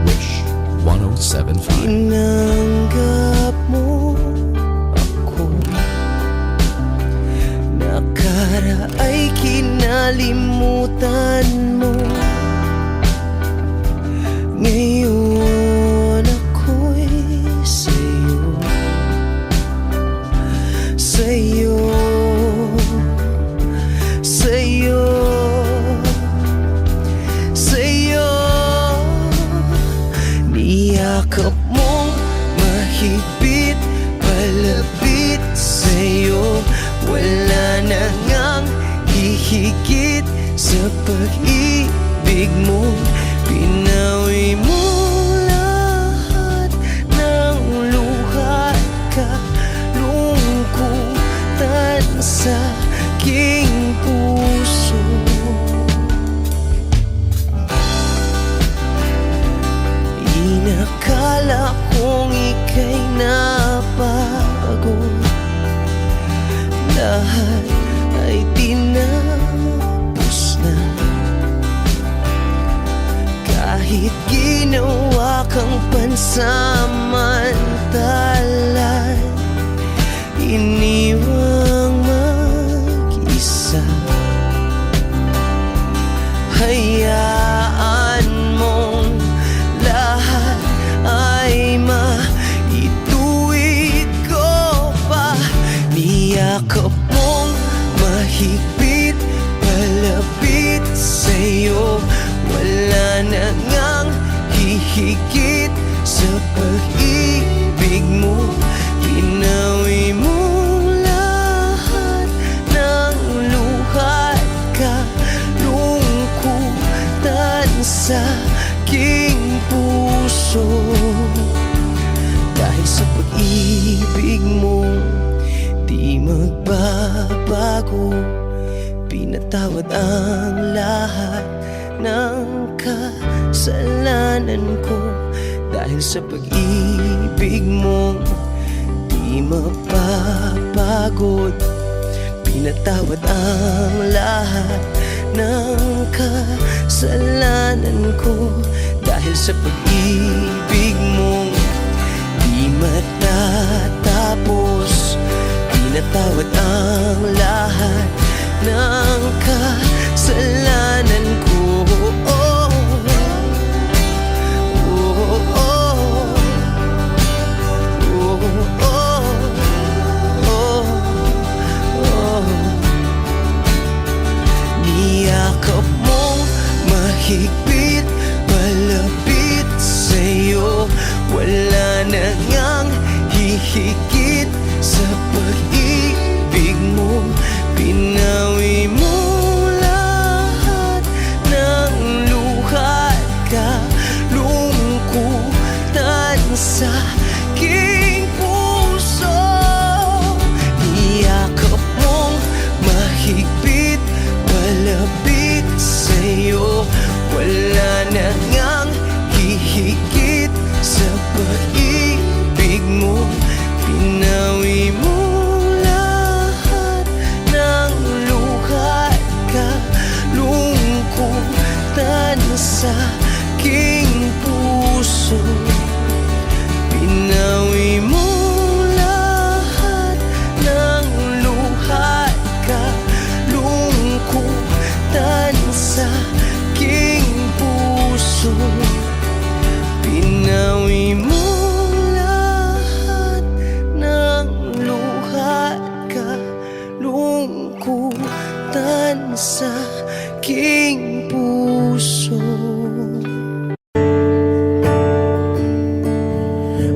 Wish 1075. tinanggap mo ako. Nakaraay kinalimutan mo. Ngayon ako'y sa'yo, sa'yo, sa'yo, sa'yo. Niyakap mong mahigpit, palapit sa'yo. Wala na ngang hihigit sa pag-ibig mo. Pinawi mo lahat ng luha at kalungkutan sa aking puso. Inakala kong ika'y nabago, lahat ay tinapos na. Kahit ginawa kang pansamantalan, iniwang mag-isa. Hayaan mong lahat ay maituwid ko pa. Niyakap mong mahigpit, palapit sa'yo. Wala na ngang hihigit sa pag-ibig mo. Pinawi mo lahat ng luha at kalungkutan sa aking puso. Dahil sa pag-ibig mo, di magbabago. Pinatawad ang lahat ng kasalanan ko. Dahil sa pag-ibig mo, di mapapagod. Pinatawad ang lahat ng kasalanan ko. Dahil sa pag-ibig mo, di matatapos. Pinatawad ang lahat ng kasalanan ko. Oh, oh, oh, oh, oh, oh. Niyakap mong mahigpit, malapit sa'yo. Wala na ngang hihigit sa aking puso. Iyakap mong mahigpit, palapit sa'yo. Wala na ngang hihigit sa pag-ibig mo. Pinawi mo lahat ng luha at kalungkutan sa aking puso. Pinawi mo lahat ng luha at kalungkutan sa aking puso. Pinawi mo lahat ng luha at kalungkutan sa aking puso.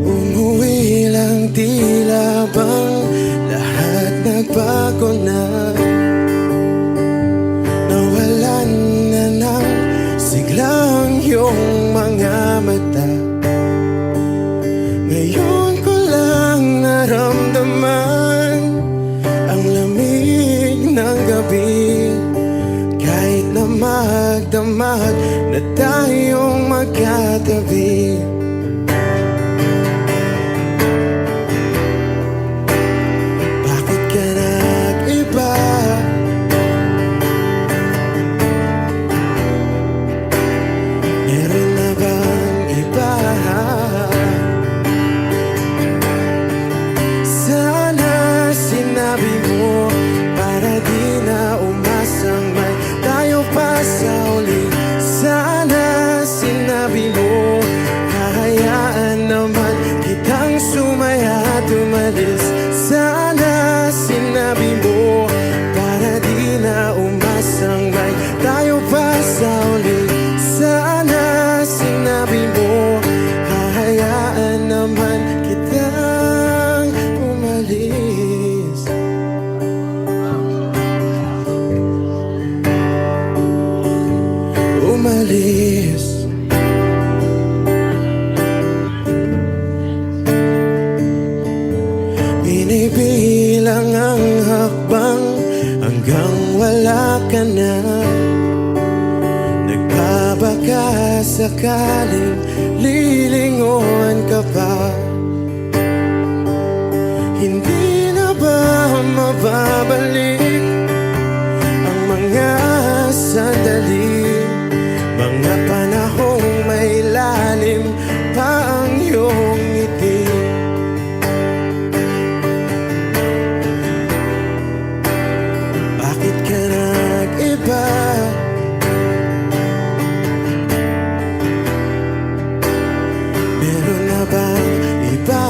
Umuwi lang, tila bang lahat nagbago na. Nawalan na ng siglang iyong mga mata. Ngayon ko lang naramdaman ang lamig ng gabi. Kahit na magdamag na tayong magkatabi. Bakit ka nag-iba? Meron na bang iba? Sana sinabi mo para di na umasang may tayo pa sa uli. Sana sinabi mo kahayaan naman kitang sumaya at umalis. Sana sinabi mo para di na umasang may tayo pa sa uli. Sana sinabi mo kahayaan naman kitang umalis. Umalis. Binibilang ang hakbang hanggang wala ka na. Nagbabaka sakaling lilingon ka pa. Hindi na ba mababalik ang mga sandali, mga panahong may lalim pa ang iyong ngiti? Bakit ka nag-iba? Meron na bang iba?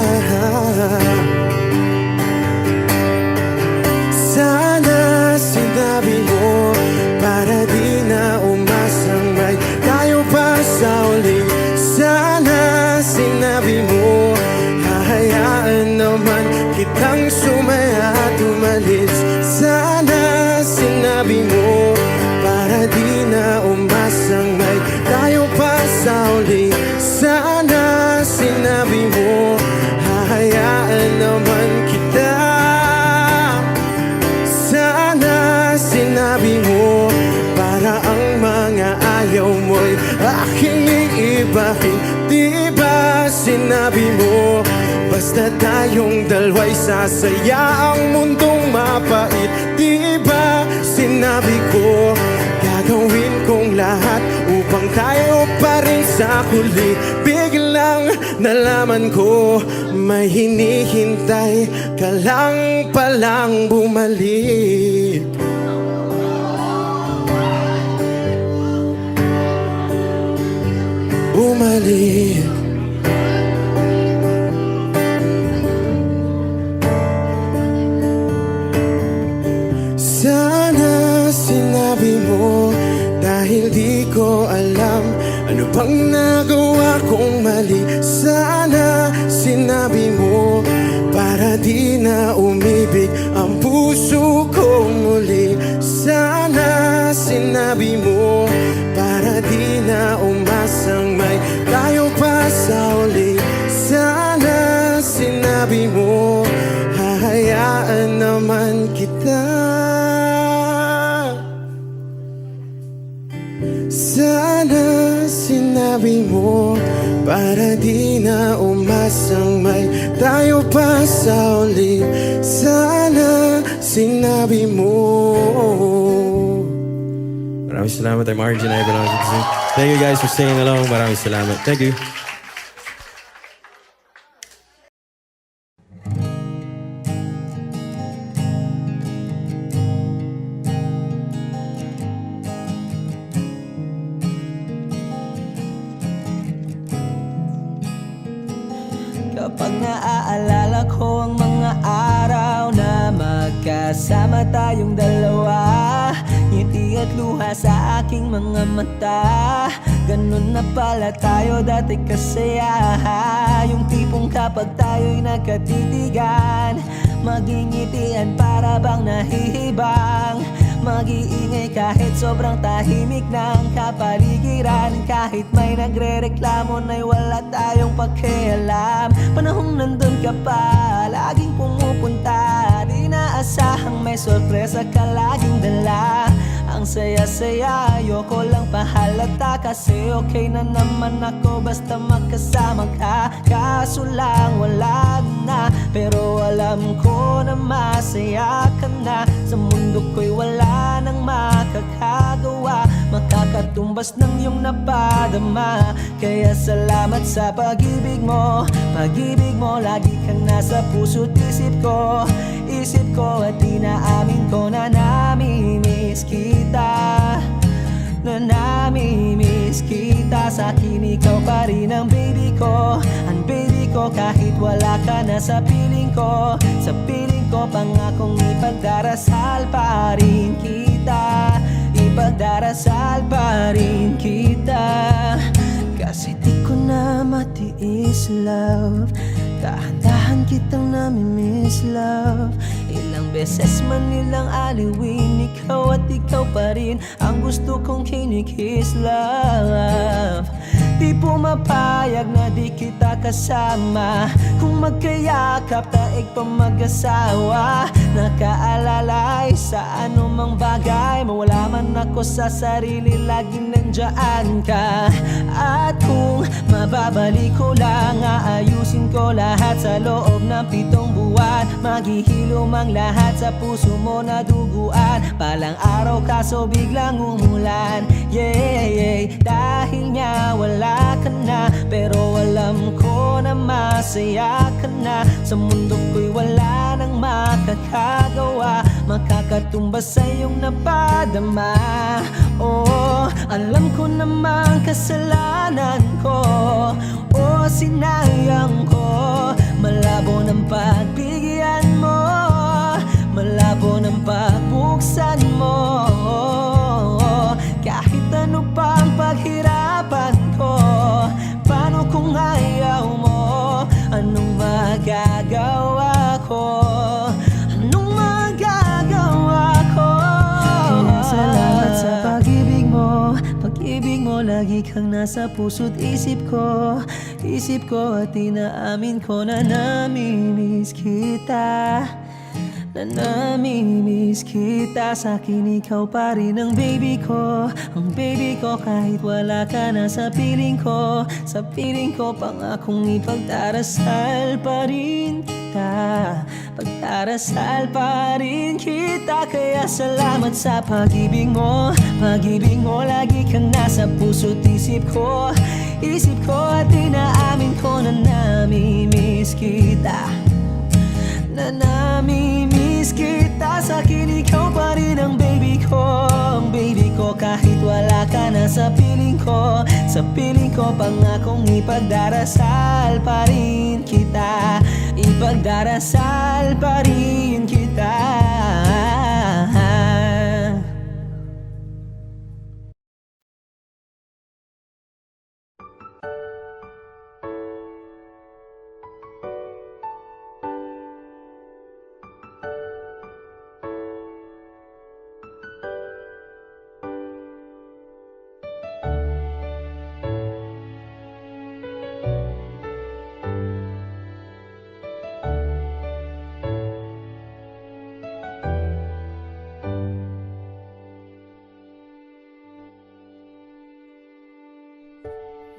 Sana sinabi mo para di na umasang may tayo pa sa uli. Sana sinabi mo hahayaan naman kitang sumaya at umalis. Sana sinabi mo para di na umasang may tayo pa sa uli. Sana sinabi mo hahayaan naman kita. Sana sinabi mo para ang mga ayaw mo'y aking iibahin. Di ba sinabi mo basta tayong dalawa'y sasaya ang mundong mapait? Di ba sinabi ko gagawin kong lahat upang tayo pa rin sa huli? Biglang nalaman ko may hinihintay ka lang palang bumalik. Bumalik. Sana sinabi mo dahil di ko alam ano bang nagawa kong mali. Sana sinabi mo para di na umibig ang puso ko muli. Sana sinabi mo para di na umasang may tayo pa sa uli. Sana kita. Sana sinabi mo para di na umasang may tayo pa sa uli. Sana sinabi mo. Maraming salamat. I'm Arjun Ivan. Thank you guys for singing along. Maraming salamat. Thank you. Kapag naaalala ko ang mga araw na magkasama tayong dalawa, ngiti at luha sa aking mga mata. Ganun na pala tayo dati kasaya. Yung tipong kapag tayo'y nagkatitigan, magingitian para bang nahihibang. Mag-iingay kahit sobrang tahimik ng kapaligiran. Kahit may nagre-reklamo na'y wala tayong pakialam. Panahong nandun ka pa, laging pumupunta. Di naasahang may sorpresa ka laging dala. Ang saya-saya, ayoko lang pahalata. Kasi okay na naman ako basta magkasama ka. Kaso lang wala na, pero alam ko na masaya ka na. Sa mundo ko'y wala nang makakagawa, makakatumbas ng iyong napadama. Kaya salamat sa pag-ibig mo. Pag-ibig mo, lagi kang nasa puso't isip ko. Isip ko at inaamin ko na namimiss kita. Na namimiss kita. Sa'kin ikaw pa rin ang baby ko. Ang baby ko kahit wala ka na sa piling ko. Sa piling ko pangakong ipagdarasal pa rin kita. Ipagdarasal pa rin kita. Kasi di ko na matiis love. Dahan-dahan kitang namimiss love. Ilang beses man nilang aliwin, ikaw at ikaw pa rin ang gusto kong kinikiss love. Di pumapayag na di kita kasama. Kung magkayakap taig pa mag-asawa. Nakaalalay sa anumang bagay. Mawala man ako sa sarili, laging nandiyan ka. At kung mababalik ko lang, aayusin ko lahat sa loob ng 7 buwan. Maghihilom ang lahat sa puso mo na duguan. Palang araw kaso biglang umulan. Yeah, yeah. Dahil nga wala ka na, pero alam ko na masaya ka na. Sa mundo ko'y wala nang makakagawa, makakatumbas sa iyong napadama. Oh, alam ko namang kasalanan ko. Oh, sinayang ko. Malabo ng pagbigyan mo, malabo ng pagbuksan mo. Kahit ano pang paghirapan ko, paano kung ayaw mo? Anong magagawa ko? Anong magagawa ko? Kaya salamat sa pag-ibig mo. Pag-ibig mo, lagi kang nasa puso't isip ko. Isip ko at inaamin ko na namimiss kita. Na namimiss kita. Sa'kin ikaw pa rin ang baby ko. Ang baby ko kahit wala ka na sa piling ko. Sa piling ko pangakong ipagdarasal pa rin kita. Pagdarasal pa rin kita. Kaya salamat sa pag-ibig mo. Pag-ibig mo, lagi kang nasa puso't isip ko. Isip ko at inaamin ko na namimiss kita. Na namimiss kita. Sa'kin ikaw pa rin ang baby ko. Ang baby ko kahit wala ka na sa piling ko. Sa piling ko pangakong ipagdarasal pa rin kita. Ipagdarasal pa rin kita.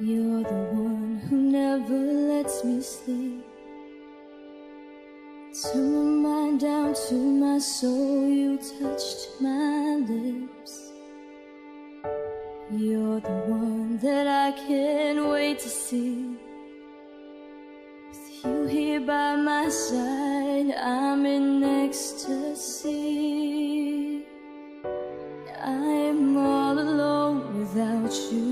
You're the one who never lets me sleep. Turn my mind down to my soul, you touched my lips. You're the one that I can't wait to see. With you here by my side, I'm in ecstasy. I'm all alone without you.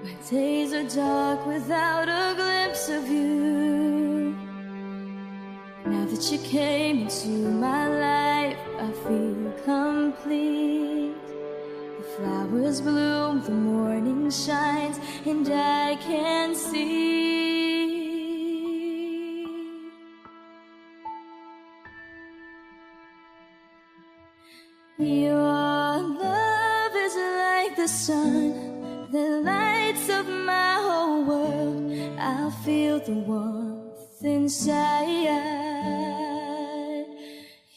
My days are dark without a glimpse of you. Now that you came into my life, I feel complete. The flowers bloom, the morning shines, and I can see. Your love is like the sun that lights up my whole world. I feel the warmth inside.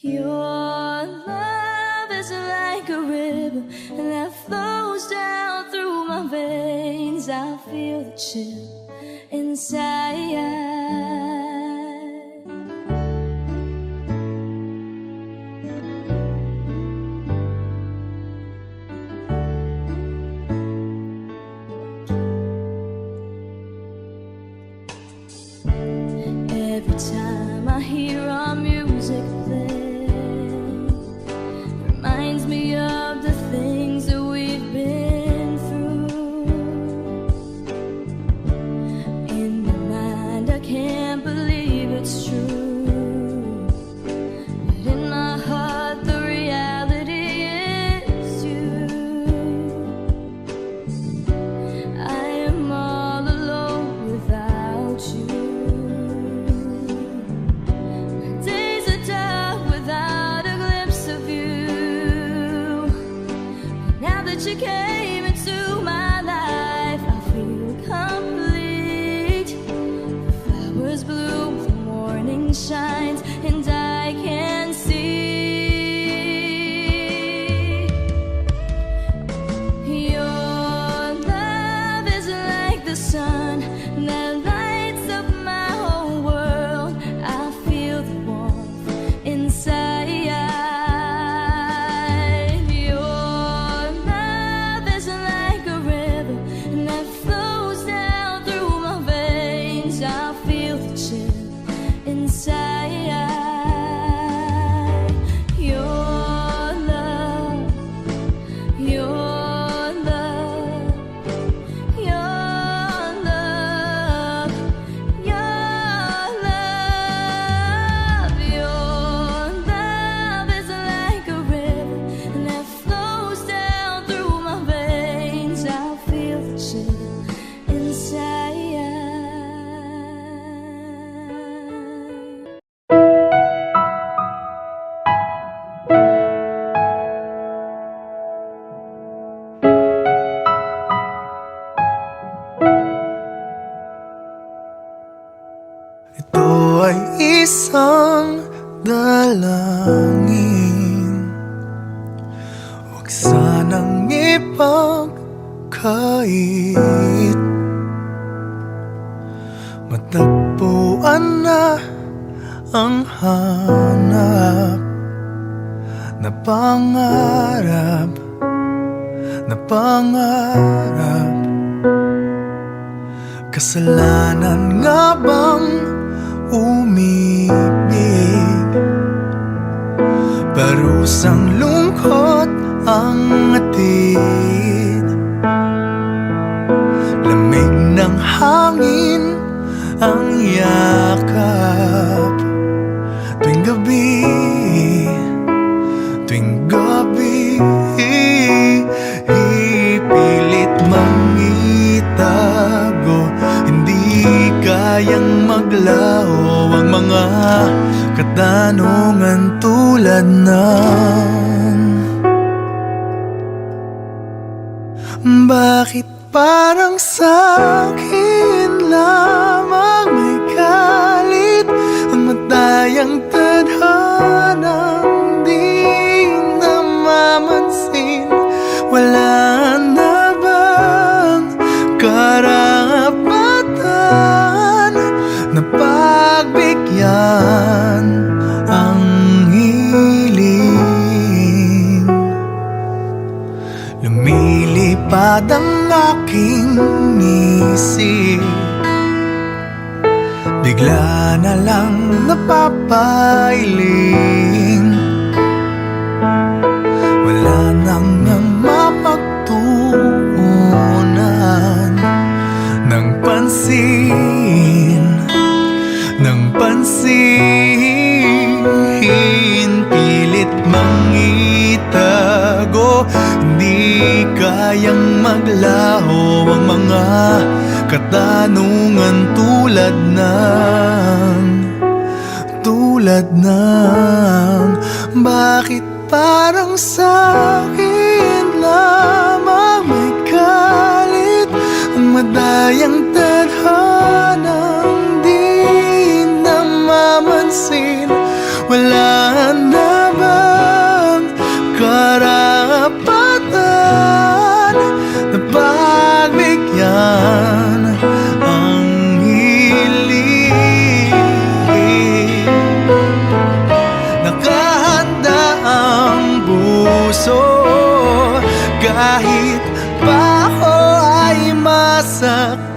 Your love is like a river that flows down through my veins. I feel the chill inside. Every time I hear our music play, reminds me of the things that we've been through. In my mind, I can't believe it's true, but in my heart, the reality is you. I am all alone without you. You came into my life, I feel complete. The flowers bloom, the morning shines, and I can see. Your love is like the sun that lights up my whole world. I feel the warmth inside. Ito ay isang dalangin, huwag sanang ipagkait. Matagpuan na ang hanap na pangarap, na pangarap. Kasalanan nga bang umibig? Parusang lungkot ang atid, lamig ng hangin ang yakap. Tuwing gabi, tuwing gabi, ipilit mangitago, hindi kayang maglaho ang mga katanungan tulad ng bakit parang sa'kin lamang may galit ang matayang tadhanang di namamansin? Wala na ba bigla na lang napapailing. Wala nang mapagtuunan ng pansin, ng pansin. Pilit mangitago, di kayang maglaho ang mga katanungan tulad ng bakit parang sa'kin lamang may galit ang madayang tadhanang di namamansin. Wala na bang karapatan na pagbigyan ang hiling? Nakahanda ang puso kahit pa ako ay masaktan.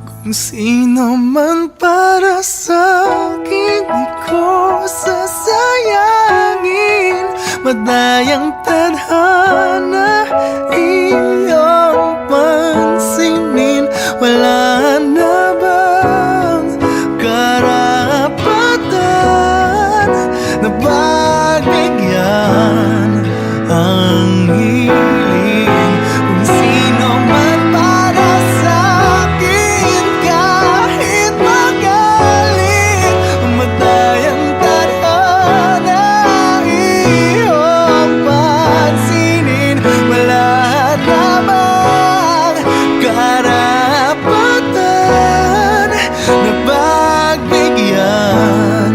Kung sino man para sa'kin, di ko sasayangin. Madayang tadhana, iyong pansinin. Wala na bang karapatan na pagbigyan ang hiling? Kung sino man para sa'kin, kahit magaling, madayang tadhana, iyong pansinin. Wala namang karapatan na pagbigyan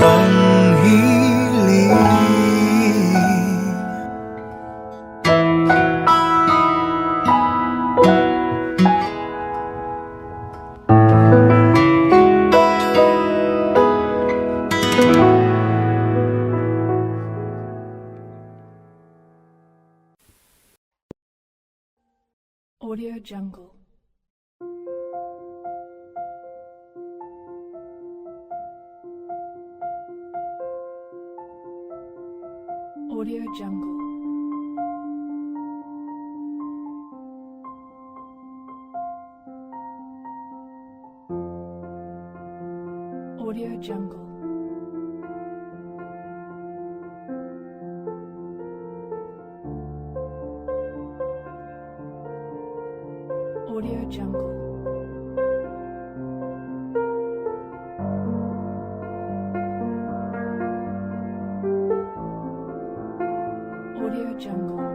ang hiling. Audio Jungle. Audio Jungle. Audio Jungle. Audio Jungle. Audio Jungle.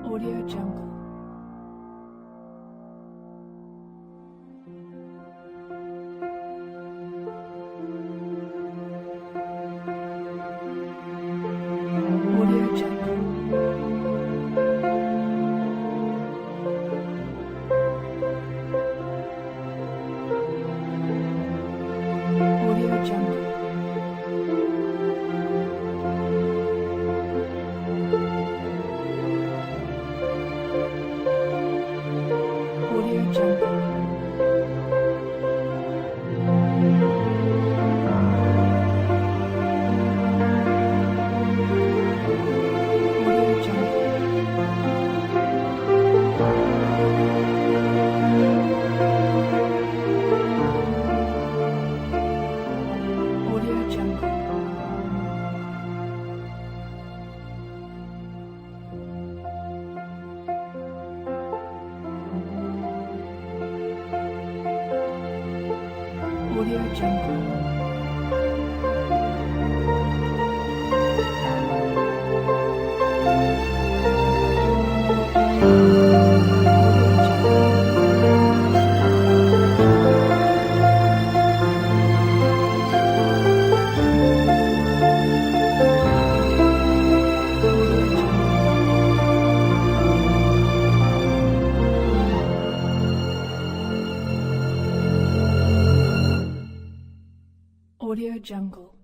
Audio Jungle. Audio Jungle. Audio Jungle. Audio Jungle. Audio Jungle. Audio Jungle. Audio Jungle. Audio Jungle.